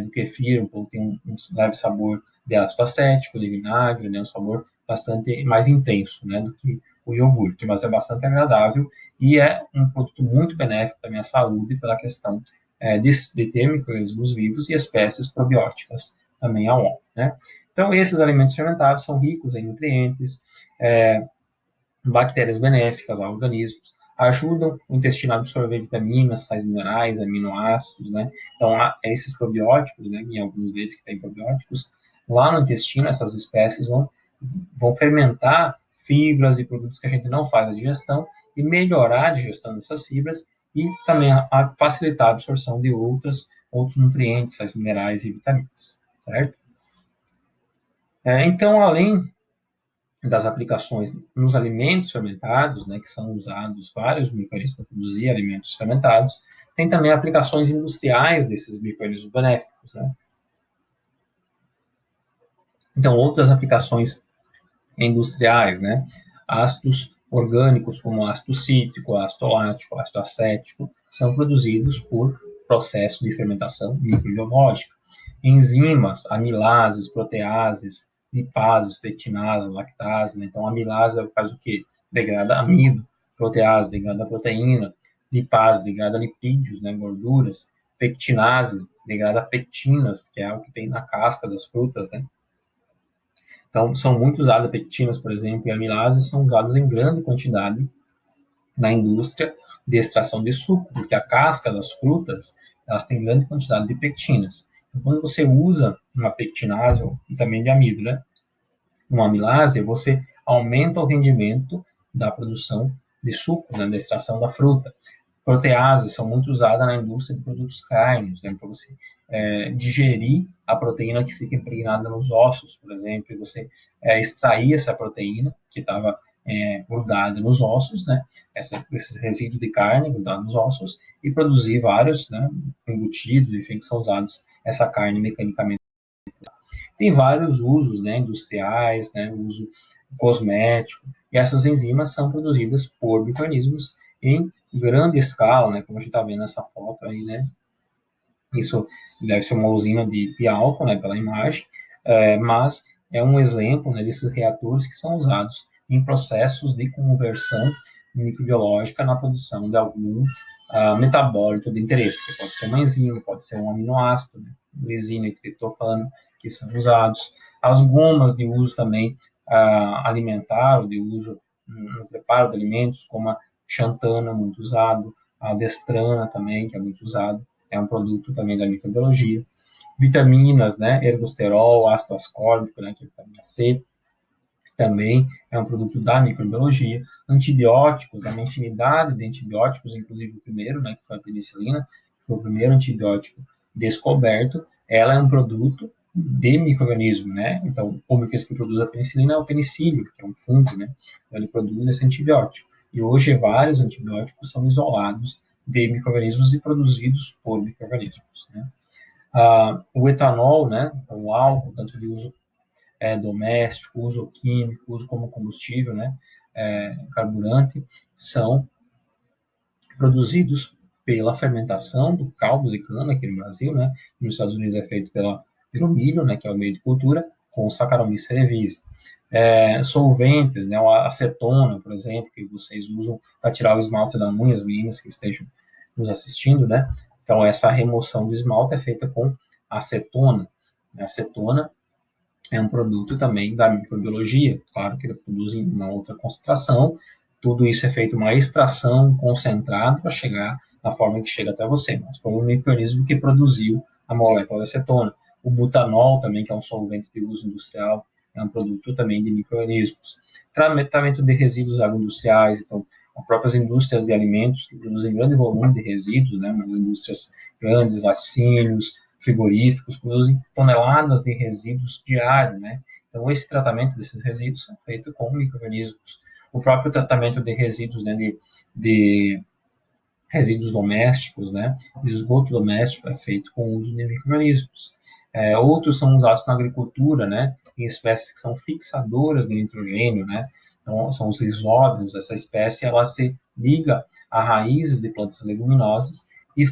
do kefir, tem um leve sabor de ácido acético, de vinagre, né? Um sabor bastante mais intenso, né, do que o iogurte, mas é bastante agradável e é um produto muito benéfico também à saúde pela questão de ter micro-organismos vivos e espécies probióticas também ao homem, né? Então, esses alimentos fermentados são ricos em nutrientes, bactérias benéficas a organismos, ajudam o intestino a absorver vitaminas, sais minerais, aminoácidos, né? Então, esses probióticos, né, em alguns deles que têm probióticos, lá no intestino, essas espécies vão fermentar fibras e produtos que a gente não faz a digestão e melhorar a digestão dessas fibras e também facilitar a absorção de outros nutrientes, sais minerais e vitaminas, certo? Então, além das aplicações nos alimentos fermentados, né, que são usados vários micro-organismos para produzir alimentos fermentados, tem também aplicações industriais desses micro-organismos benéficos, né? Então, outras aplicações industriais, né? Ácidos orgânicos, como ácido cítrico, ácido lático, ácido acético, são produzidos por processo de fermentação microbiológica. Enzimas, amilases, proteases, lipases, pectinases, lactase, né? Então, a amilase faz o quê? Degrada amido, protease degrada proteína, lipase degrada lipídios, né? Gorduras, pectinases degrada pectinas, que é o que tem na casca das frutas, né? Então, são muito usadas pectinas, por exemplo, e amilases são usadas em grande quantidade na indústria de extração de suco, porque a casca das frutas, elas têm grande quantidade de pectinas. Então, quando você usa uma pectinase, e também de amido, né? uma amilase, você aumenta o rendimento da produção de suco, né, da extração da fruta. Proteases são muito usadas na indústria de produtos cárneos, né, para você digerir a proteína que fica impregnada nos ossos, por exemplo, e você extrair essa proteína que estava grudada nos ossos, né, esses resíduos de carne grudados nos ossos, e produzir vários, né, embutidos, enfim, que são usados essa carne mecanicamente. Tem vários usos, né, industriais, né, uso cosmético, e essas enzimas são produzidas por micro-organismos em grande escala, né, como a gente está vendo nessa foto aí, né, isso deve ser uma usina de álcool, né, pela imagem, mas é um exemplo, né, desses reatores que são usados em processos de conversão microbiológica na produção de algum metabólito de interesse, que pode ser uma enzima, pode ser um aminoácido, né, resina, triptofano, que são usados. As gomas de uso também alimentar, de uso no preparo de alimentos, como a xantana, muito usado, a destrana também, que é muito usado, é um produto também da microbiologia. Vitaminas, né, ergosterol, ácido ascórbico, né, que é a vitamina C, também é um produto da microbiologia. Antibióticos, uma infinidade de antibióticos, inclusive o primeiro, né, que foi a penicilina, que foi o primeiro antibiótico descoberto, ela é um produto de microorganismo, né? Então, o microorganismo que produz a penicilina é o penicílio, que é um fungo, né? Então, ele produz esse antibiótico. E hoje vários antibióticos são isolados de microorganismos e produzidos por microorganismos, né? O etanol, né? Então, o álcool, tanto de uso doméstico, uso químico, uso como combustível, né? Carburante, são produzidos pela fermentação do caldo de cana aqui no Brasil, né? Nos Estados Unidos é feito pelo milho, né? Que é o meio de cultura, com Saccharomyces cerevisiae. Solventes, né? A acetona, por exemplo, que vocês usam para tirar o esmalte da unha, as meninas que estejam nos assistindo, né? Então, essa remoção do esmalte é feita com acetona. A acetona é um produto também da microbiologia, claro que ele produz em uma outra concentração, tudo isso é feito uma extração concentrada para chegar na forma que chega até você, mas foi o microorganismo que produziu a molécula de acetona. O butanol também, que é um solvente de uso industrial, é um produto também de microorganismos. Tratamento de resíduos agroindustriais, então, as próprias indústrias de alimentos que produzem grande volume de resíduos, né, umas indústrias grandes, laticínios, frigoríficos, produzem toneladas de resíduos diários, né? Então, esse tratamento desses resíduos é feito com micro-organismos. O próprio tratamento de resíduos, né, de resíduos domésticos, né, de esgoto doméstico é feito com o uso de micro-organismos. Outros são usados na agricultura, né, em espécies que são fixadoras de nitrogênio, né, então são os risóbios. Essa espécie ela se liga a raízes de plantas leguminosas e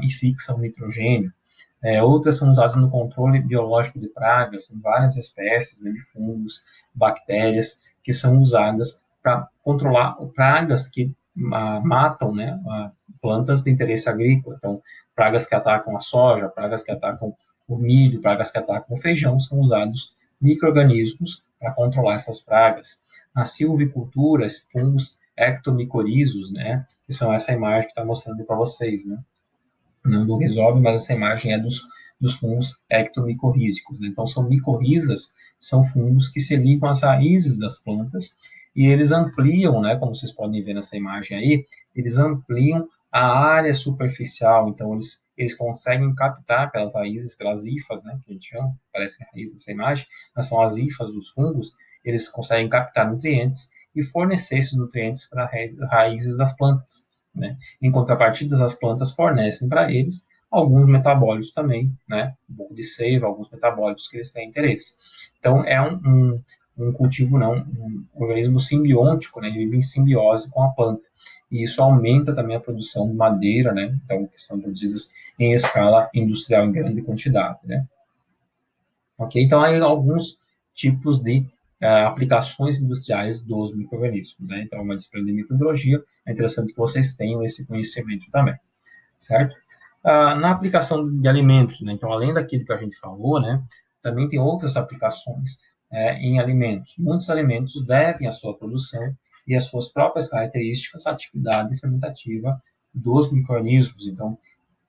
fixa o nitrogênio. Outras são usadas no controle biológico de pragas, em várias espécies, né, de fungos, bactérias, que são usadas para controlar pragas que matam, né, plantas de interesse agrícola. Então, pragas que atacam a soja, pragas que atacam o milho, pragas que atacam o feijão, são usados micro-organismos para controlar essas pragas. Na silvicultura, fungos ectomicorizos, né, que são essa imagem que está mostrando para vocês, né? Não do rhizóbio, mas essa imagem é dos fungos ectomicorrízicos, né? Então, são micorrizas, são fungos que se ligam às raízes das plantas e eles ampliam, né, como vocês podem ver nessa imagem aí, eles ampliam a área superficial, então eles conseguem captar pelas raízes, pelas hifas, né, que a gente chama, parece raiz nessa imagem, mas são as hifas dos fungos, eles conseguem captar nutrientes e fornecer esses nutrientes para as raízes das plantas, né? Em contrapartida, as plantas fornecem para eles alguns metabólitos também, né? Um de seiva, alguns metabólitos que eles têm interesse. Então, é um cultivo, não, um organismo simbiótico, né? Ele vive em simbiose com a planta. E isso aumenta também a produção de madeira, né? Então, que são produzidas em escala industrial em grande quantidade, né? Ok? Então, aí alguns tipos de aplicações industriais dos micro-organismos, né? Então, uma disciplina de microbiologia, é interessante que vocês tenham esse conhecimento também, certo? Na aplicação de alimentos, né? Então, além daquilo que a gente falou, né? Também tem outras aplicações em alimentos. Muitos alimentos devem a sua produção e as suas próprias características à atividade fermentativa dos micro-organismos. Então,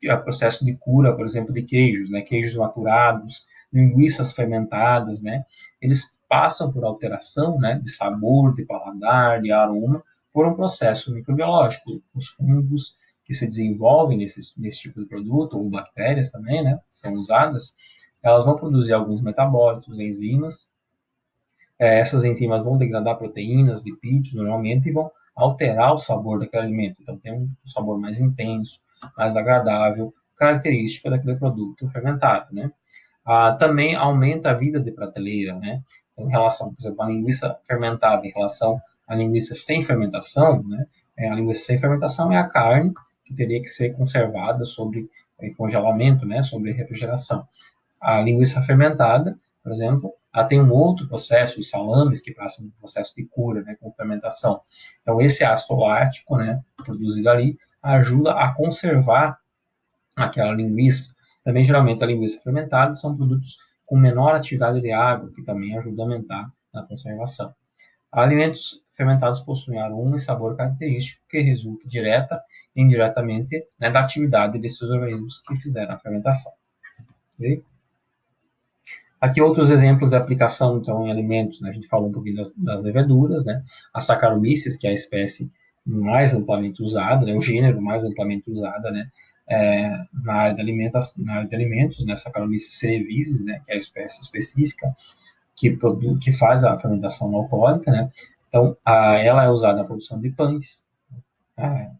o processo de cura, por exemplo, de queijos, né? Queijos maturados, linguiças fermentadas, né? Eles passam por alteração, né, de sabor, de paladar, de aroma, por um processo microbiológico. Os fungos que se desenvolvem nesse tipo de produto, ou bactérias também, né, são usadas, elas vão produzir alguns metabólitos, enzimas. Essas enzimas vão degradar proteínas, lipídios, normalmente, e vão alterar o sabor daquele alimento. Então, tem um sabor mais intenso, mais agradável, característica daquele produto fermentado, né? Também aumenta a vida de prateleira, né? Então, em relação, por exemplo, à linguiça fermentada em relação à linguiça sem fermentação, né? A linguiça sem fermentação é a carne que teria que ser conservada sobre congelamento, né? Sobre refrigeração. A linguiça fermentada, por exemplo, ela tem um outro processo, os salames, que passam por um processo de cura, né, com fermentação. Então, esse ácido lático, né, produzido ali, ajuda a conservar aquela linguiça. Também, geralmente, a linguiça fermentada são produtos com menor atividade de água, que também ajuda a aumentar na conservação. Alimentos fermentados possuem aroma e sabor característico que resulta direta e indiretamente, né, da atividade desses organismos que fizeram a fermentação. Okay? Aqui outros exemplos de aplicação, então, em alimentos, né? A gente falou um pouquinho das leveduras, né? A Saccharomyces, que é a espécie mais amplamente usada, né? O gênero mais amplamente usada, né? Na área de alimentos, né? Saccharomyces cerevisiae, né? Que é a espécie específica que faz a fermentação alcoólica, né? Então, ela é usada na produção de pães,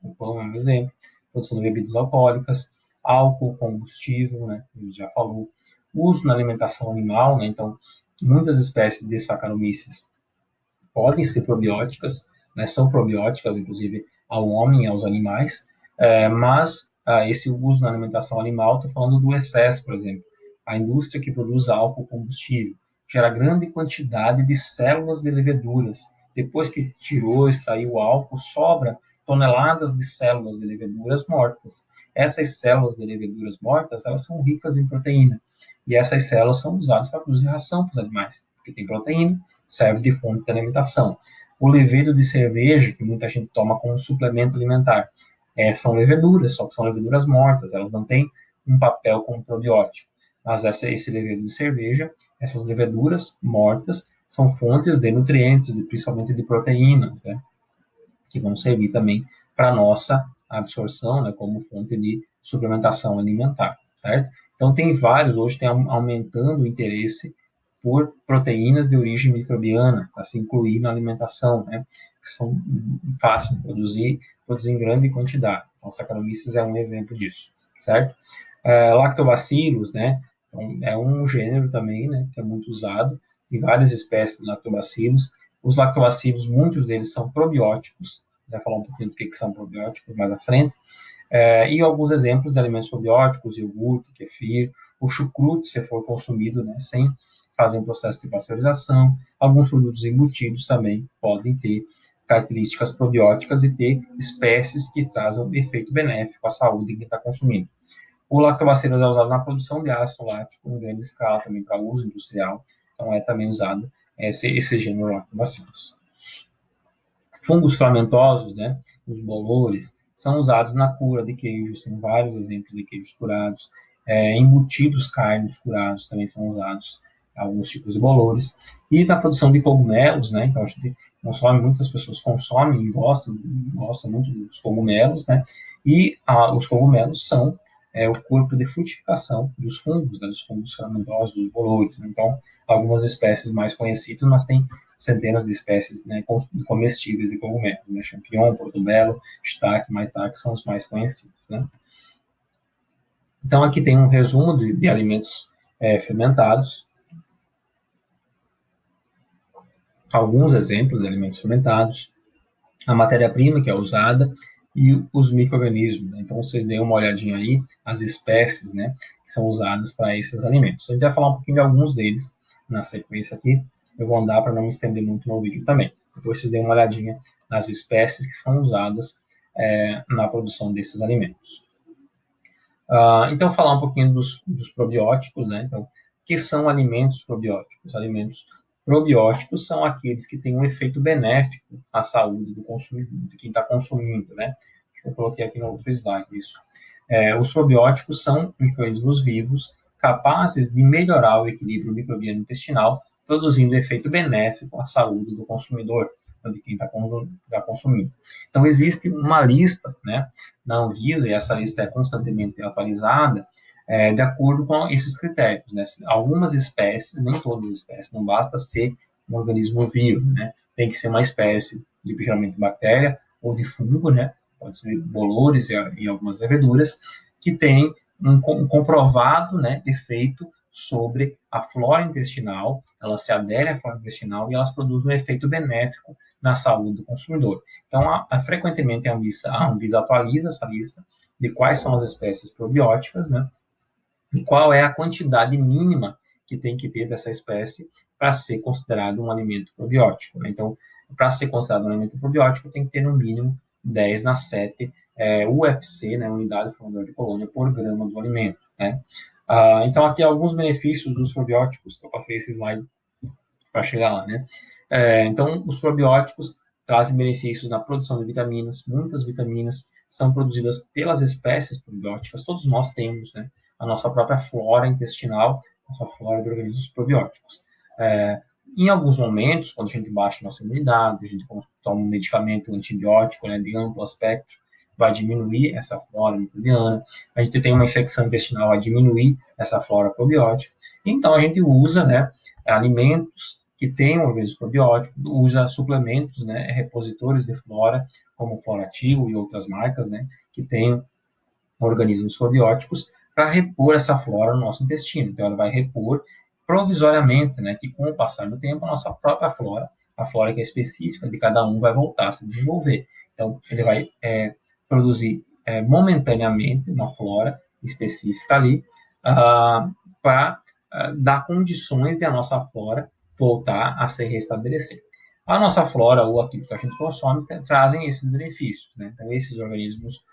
o pão é um exemplo, produção de bebidas alcoólicas, álcool, combustível, né? A gente já falou, uso na alimentação animal, né? Então, muitas espécies de Saccharomyces podem ser probióticas, né? São probióticas, inclusive, ao homem e aos animais, mas esse uso na alimentação animal, estou falando do excesso, por exemplo. A indústria que produz álcool combustível gera grande quantidade de células de leveduras. Depois que tirou, extraiu o álcool, sobra toneladas de células de leveduras mortas. Essas células de leveduras mortas, elas são ricas em proteína. E essas células são usadas para produzir ração para os animais, porque tem proteína, serve de fonte de alimentação. O levedo de cerveja, que muita gente toma como suplemento alimentar, são leveduras, só que são leveduras mortas, elas não têm um papel como probiótico. Mas esse levedo de cerveja, essas leveduras mortas, são fontes de nutrientes, principalmente de proteínas, né? Que vão servir também para a nossa absorção, né, como fonte de suplementação alimentar, certo? Então, tem vários, hoje tem aumentando o interesse por proteínas de origem microbiana, para se incluir na alimentação, né, que são fáceis de produzir em grande quantidade. Então, Saccharomyces é um exemplo disso, certo? Lactobacillus, né, então, é um gênero também, né, que é muito usado, tem várias espécies de lactobacillus. Os lactobacilos, muitos deles são probióticos, vai falar um pouquinho do que são probióticos mais à frente, e alguns exemplos de alimentos probióticos, iogurte, kefir, o chucrute, se for consumido, né, sem fazer um processo de pasteurização. Alguns produtos embutidos também podem ter características probióticas e ter espécies que trazem efeito benéfico à saúde de quem está consumindo. O lactobacillus é usado na produção de ácido lático em grande escala, também para uso industrial, então é também usado esse gênero lactobacillus. Fungos filamentosos, né, os bolores, são usados na cura de queijos, tem vários exemplos de queijos curados. Embutidos carnes curados também são usados, alguns tipos de bolores. E na produção de cogumelos, né, então a gente consome, muitas pessoas consomem e gostam muito dos cogumelos, né, e os cogumelos são o corpo de frutificação dos fungos, né, dos fungos filamentosos, dos bolores. Né? Então, algumas espécies mais conhecidas, mas tem centenas de espécies, né, comestíveis de cogumelos, né, champignon, portobello, shiitake, maitake são os mais conhecidos, né. Então aqui tem um resumo de alimentos fermentados, alguns exemplos de alimentos fermentados, a matéria-prima que é usada e os micro-organismos, né? Então vocês deem uma olhadinha aí, as espécies, né, que são usadas para esses alimentos. A gente vai falar um pouquinho de alguns deles na sequência aqui, eu vou andar para não me estender muito no vídeo também. Depois vocês deem uma olhadinha nas espécies que são usadas na produção desses alimentos. Então, falar um pouquinho dos probióticos, né? Então, o que são alimentos probióticos? Alimentos probióticos são aqueles que têm um efeito benéfico à saúde do consumidor, de quem está consumindo, né? Eu coloquei aqui no outro slide isso. Os probióticos são micro-organismos vivos capazes de melhorar o equilíbrio microbiano intestinal, produzindo efeito benéfico à saúde do consumidor, de quem está consumindo. Então, existe uma lista, né, na Anvisa, e essa lista é constantemente atualizada, de acordo com esses critérios, né? Algumas espécies, nem todas as espécies, não basta ser um organismo vivo, né? Tem que ser uma espécie de geralmente bactéria ou de fungo, né? Pode ser bolores e algumas leveduras, que tem um comprovado, né, efeito sobre a flora intestinal, elas se aderem à flora intestinal e elas produzem um efeito benéfico na saúde do consumidor. Então, frequentemente a Anvisa atualiza essa lista de quais são as espécies probióticas, né, e qual é a quantidade mínima que tem que ter dessa espécie para ser considerado um alimento probiótico, né? Então, para ser considerado um alimento probiótico, tem que ter no mínimo 10 na 7 UFC, né, unidade formadora de colônia, por grama do alimento, né? Então, aqui alguns benefícios dos probióticos, eu passei esse slide para chegar lá, né? Então, os probióticos trazem benefícios na produção de vitaminas, muitas vitaminas são produzidas pelas espécies probióticas, todos nós temos, né, a nossa própria flora intestinal, a nossa flora de organismos probióticos. Em alguns momentos, quando a gente baixa a nossa imunidade, a gente toma um medicamento antibiótico, né, de amplo espectro, vai diminuir essa flora microbiana. A gente tem uma infecção intestinal, vai diminuir essa flora probiótica. Então, a gente usa, né, alimentos que têm um organismo probiótico, usa suplementos, né, repositores de flora, como Florativo e outras marcas, né, que têm organismos probióticos para repor essa flora no nosso intestino. Então, ela vai repor provisoriamente, né, que com o passar do tempo, a nossa própria flora, a flora que é específica de cada um, vai voltar a se desenvolver. Então, ele vai produzir momentaneamente uma flora específica ali para dar condições de a nossa flora voltar a se restabelecer. A nossa flora, ou aquilo que a gente consome, trazem esses benefícios, né? Então, esses organismos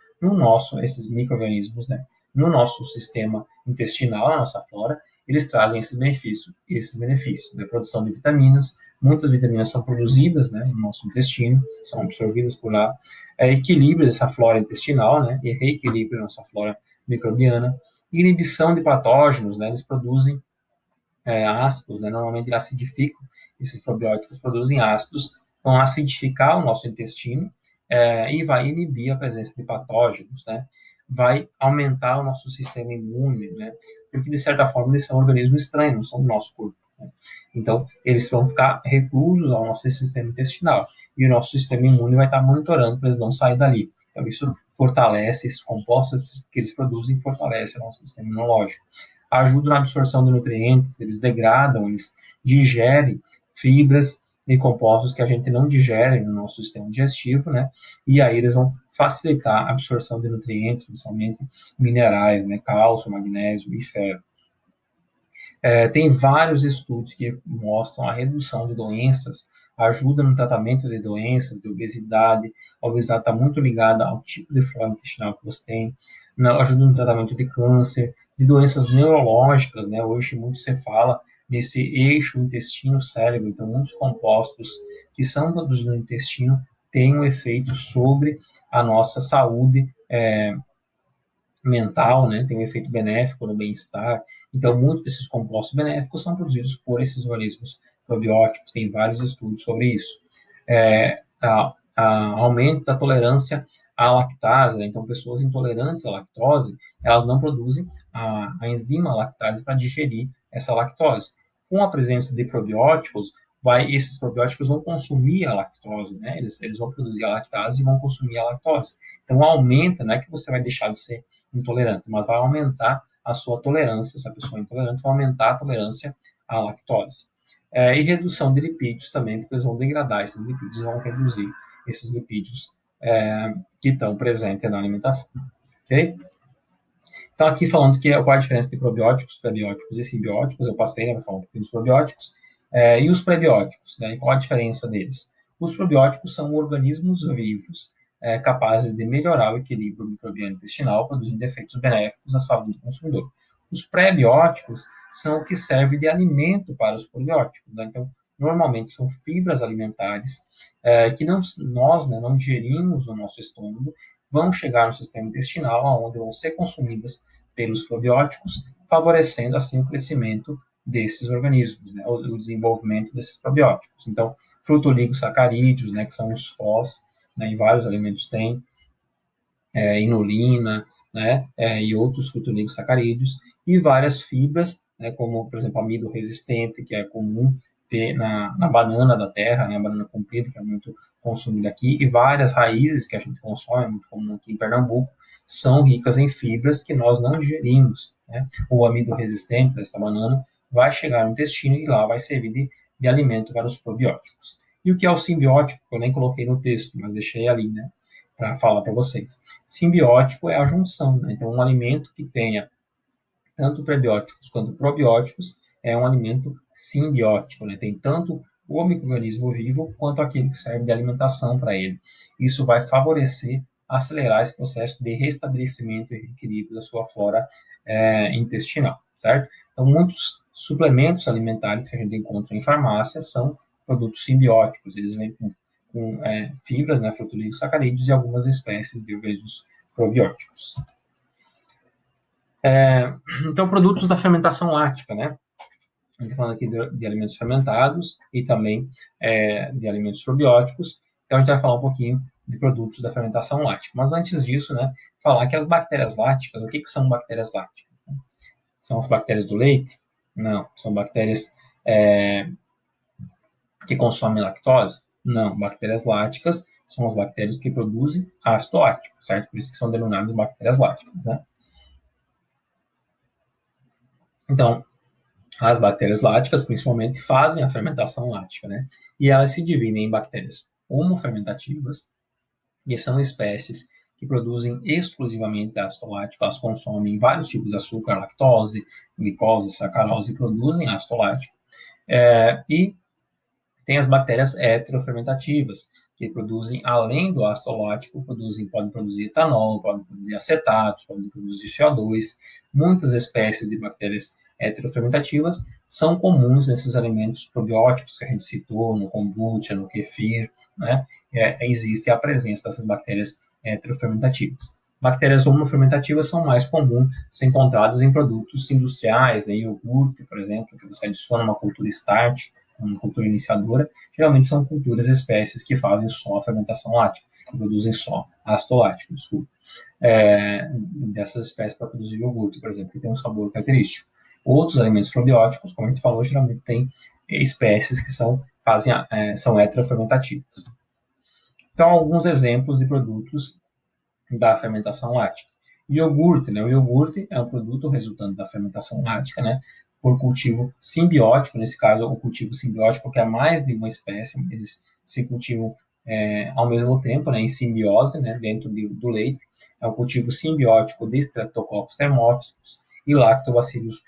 esses micro-organismos, né, no nosso sistema intestinal, na nossa flora, eles trazem esses benefícios, né? Produção de vitaminas, muitas vitaminas são produzidas, né, no nosso intestino, são absorvidas por lá, equilíbrio dessa flora intestinal, né, e reequilíbrio da nossa flora microbiana, inibição de patógenos, né, eles produzem ácidos, né, normalmente acidificam, esses probióticos produzem ácidos, vão acidificar o nosso intestino e vai inibir a presença de patógenos, né, vai aumentar o nosso sistema imune, né, porque de certa forma eles são organismos estranhos, não são do nosso corpo, né? Então eles vão ficar reclusos ao nosso sistema intestinal e o nosso sistema imune vai estar monitorando para eles não saírem dali. Então isso fortalece esses compostos que eles produzem, fortalece o nosso sistema imunológico. Ajudam na absorção de nutrientes, eles degradam, eles digerem fibras e compostos que a gente não digere no nosso sistema digestivo, né? E aí eles vão facilitar a absorção de nutrientes, principalmente minerais, né? Cálcio, magnésio e ferro. Tem vários estudos que mostram a redução de doenças, ajuda no tratamento de doenças, de obesidade. A obesidade está muito ligada ao tipo de flora intestinal que você tem, ajuda no tratamento de câncer, de doenças neurológicas, né? Hoje muito se fala nesse eixo intestino-cérebro, então muitos compostos que são produzidos no intestino têm um efeito sobre a nossa saúde mental, né? Tem um efeito benéfico no bem-estar. Então, muitos desses compostos benéficos são produzidos por esses organismos probióticos. Tem vários estudos sobre isso. Aumento da tolerância à lactase, né? Então, pessoas intolerantes à lactose, elas não produzem a enzima lactase para digerir essa lactose. Com a presença de probióticos, esses probióticos vão consumir a lactose, né? Eles vão produzir a lactase e vão consumir a lactose. Então, aumenta, não é que você vai deixar de ser intolerante, mas vai aumentar a sua tolerância, se a pessoa é intolerante, vai aumentar a tolerância à lactose. E redução de lipídios também, porque eles vão degradar esses lipídios, vão reduzir esses lipídios que estão presentes na alimentação. Ok? Então, aqui falando qual é a diferença de probióticos, prebióticos e simbióticos, eu passei, né, para falar um pouquinho dos probióticos, e os prebióticos, né, qual a diferença deles? Os probióticos são organismos vivos capazes de melhorar o equilíbrio microbiano intestinal, produzindo efeitos benéficos à saúde do consumidor. Os pré-bióticos são o que serve de alimento para os probióticos. Né? Então, normalmente são fibras alimentares que nós não digerimos no nosso estômago, vão chegar no sistema intestinal, onde vão ser consumidas pelos probióticos, favorecendo assim o crescimento desses organismos, né, o desenvolvimento desses probióticos. Então, frutoligosacarídeos, né, que são os FOS, né, em vários alimentos tem, inulina, né, e outros frutoligosacarídeos, e várias fibras, né, como, por exemplo, amido resistente, que é comum ter na banana da terra, né, a banana comprida, que é muito consumida aqui, e várias raízes que a gente consome, é muito comum aqui em Pernambuco, são ricas em fibras que nós não digerimos, né? O amido resistente dessa banana vai chegar no intestino e lá vai servir de alimento para os probióticos. E o que é o simbiótico, que eu nem coloquei no texto, mas deixei ali, né, para falar para vocês. Simbiótico é a junção, né? Então, um alimento que tenha tanto prebióticos quanto probióticos é um alimento simbiótico, né? Tem tanto o microorganismo vivo quanto aquele que serve de alimentação para ele. Isso vai favorecer, acelerar esse processo de restabelecimento e equilíbrio da sua flora intestinal, certo? Então, muitos suplementos alimentares que a gente encontra em farmácia são produtos simbióticos, eles vêm com fibras, né, frutoligosacarídeos e algumas espécies de organismos probióticos. Então, produtos da fermentação láctica, né? A gente está falando aqui de alimentos fermentados e também de alimentos probióticos. Então, a gente vai falar um pouquinho de produtos da fermentação láctica. Mas antes disso, né, falar que as bactérias lácticas, o que são bactérias lácticas? Né? São as bactérias do leite? Não. São bactérias que consomem lactose? Não. Bactérias lácticas são as bactérias que produzem ácido lático, certo? Por isso que são denominadas bactérias lácticas, né? Então, as bactérias láticas, principalmente, fazem a fermentação lática, né? E elas se dividem em bactérias homofermentativas, que são espécies que produzem exclusivamente ácido lático, elas consomem vários tipos de açúcar, lactose, glicose, sacarose, e produzem ácido lático. E tem as bactérias heterofermentativas, que produzem, além do ácido lático, podem produzir etanol, podem produzir acetatos, podem produzir CO2. Muitas espécies de bactérias heterofermentativas são comuns nesses alimentos probióticos que a gente citou, no kombucha, no kefir, né? Existe a presença dessas bactérias heterofermentativas. Bactérias homofermentativas são mais comuns, são encontradas em produtos industriais, né? Iogurte, por exemplo, que você adiciona uma cultura starch, uma cultura iniciadora, geralmente são culturas espécies que fazem só a fermentação lática, que produzem só ácido lático, desculpa. Dessas espécies para produzir iogurte, por exemplo, que tem um sabor característico. Outros alimentos probióticos, como a gente falou, geralmente tem espécies que são heterofermentativas. Então, alguns exemplos de produtos da fermentação lática. Iogurte, né? O iogurte é um produto resultante da fermentação lática, né? Por cultivo simbiótico, nesse caso, o cultivo simbiótico, que é mais de uma espécie, eles se cultivam ao mesmo tempo, né, em simbiose, né, dentro do leite. É um cultivo simbiótico de Streptococcus thermophilus e Lactobacillus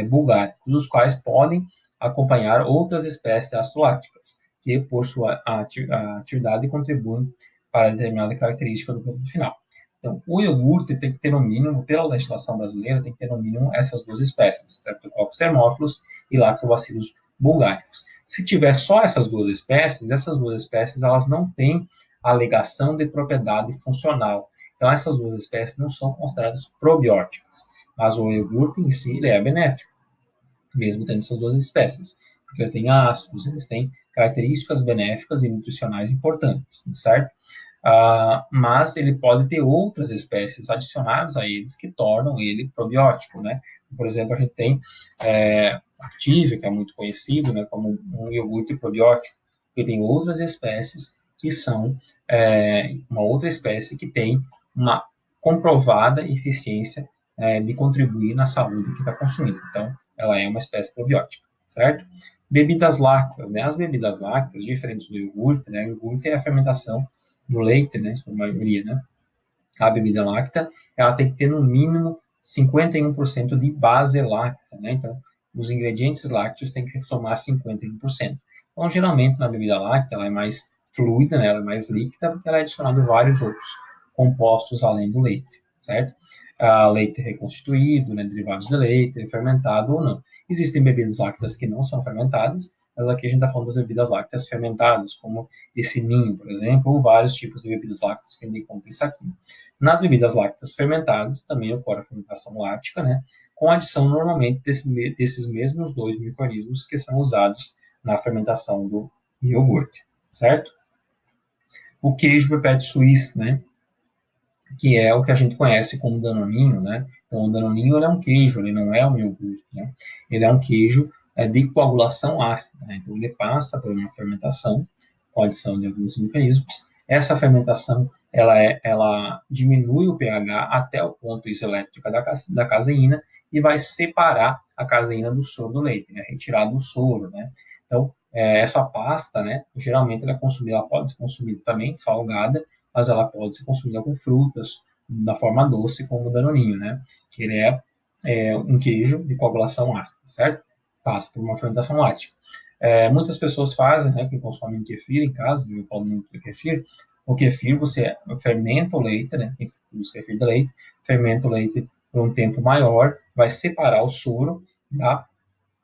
bulgaricus, os quais podem acompanhar outras espécies ácido-lácticas, que, por sua atividade, contribuem para determinada característica do produto final. Então, o iogurte tem que ter no mínimo, pela legislação brasileira, tem que ter no mínimo essas duas espécies, Streptococcus thermophilus e Lactobacillus bulgaricus. Se tiver só essas duas espécies elas não têm alegação de propriedade funcional. Então, essas duas espécies não são consideradas probióticas. Mas o iogurte em si ele é benéfico, mesmo tendo essas duas espécies, porque ele tem ácidos, eles têm características benéficas e nutricionais importantes, certo? Mas ele pode ter outras espécies adicionadas a eles que tornam ele probiótico, né? Por exemplo, a gente tem Activia, que é muito conhecido, né, como um iogurte probiótico, e tem outras espécies que são uma outra espécie que tem uma comprovada eficiência de contribuir na saúde que está consumindo. Então, ela é uma espécie probiótica, certo? Bebidas lácteas, né? As bebidas lácteas, diferentes do iogurte, né? O iogurte é a fermentação do leite, né? Sua maioria, né? A bebida láctea, ela tem que ter no mínimo 51% de base láctea, né? Então, os ingredientes lácteos têm que somar 51%. Então, geralmente, na bebida láctea, ela é mais fluida, né? Ela é mais líquida, porque ela é adicionada vários outros compostos além do leite, certo? Leite reconstituído, né? Derivados de leite, fermentado ou não. Existem bebidas lácteas que não são fermentadas, mas aqui a gente está falando das bebidas lácteas fermentadas, como esse ninho, por exemplo, ou vários tipos de bebidas lácteas que a gente encontra isso aqui. Nas bebidas lácteas fermentadas também ocorre a fermentação lática, né? com a adição normalmente desses mesmos dois micro-organismos que são usados na fermentação do iogurte, certo? O queijo Pepete Suisse, né? Que é o que a gente conhece como danoninho, né? Então, o danoninho é um queijo, ele não é um iogurte, né? Ele é um queijo de coagulação ácida, né? Então, ele passa por uma fermentação com a adição de alguns mecanismos. Essa fermentação, ela diminui o pH até o ponto isoelétrico da caseína e vai separar a caseína do soro do leite, né? Retirar do soro, né? Então, essa pasta, né? Geralmente ela pode ser consumida também salgada, mas ela pode ser consumida com frutas, da forma doce, como o danoninho, né? Que ele é um queijo de coagulação ácida, certo? Passa por uma fermentação láctea. Muitas pessoas fazem, né, que consomem kefir em casa, eu falo muito do kefir. O kefir, você fermenta o leite, né? Quem usa kefir de leite, fermenta o leite por um tempo maior, vai separar o soro da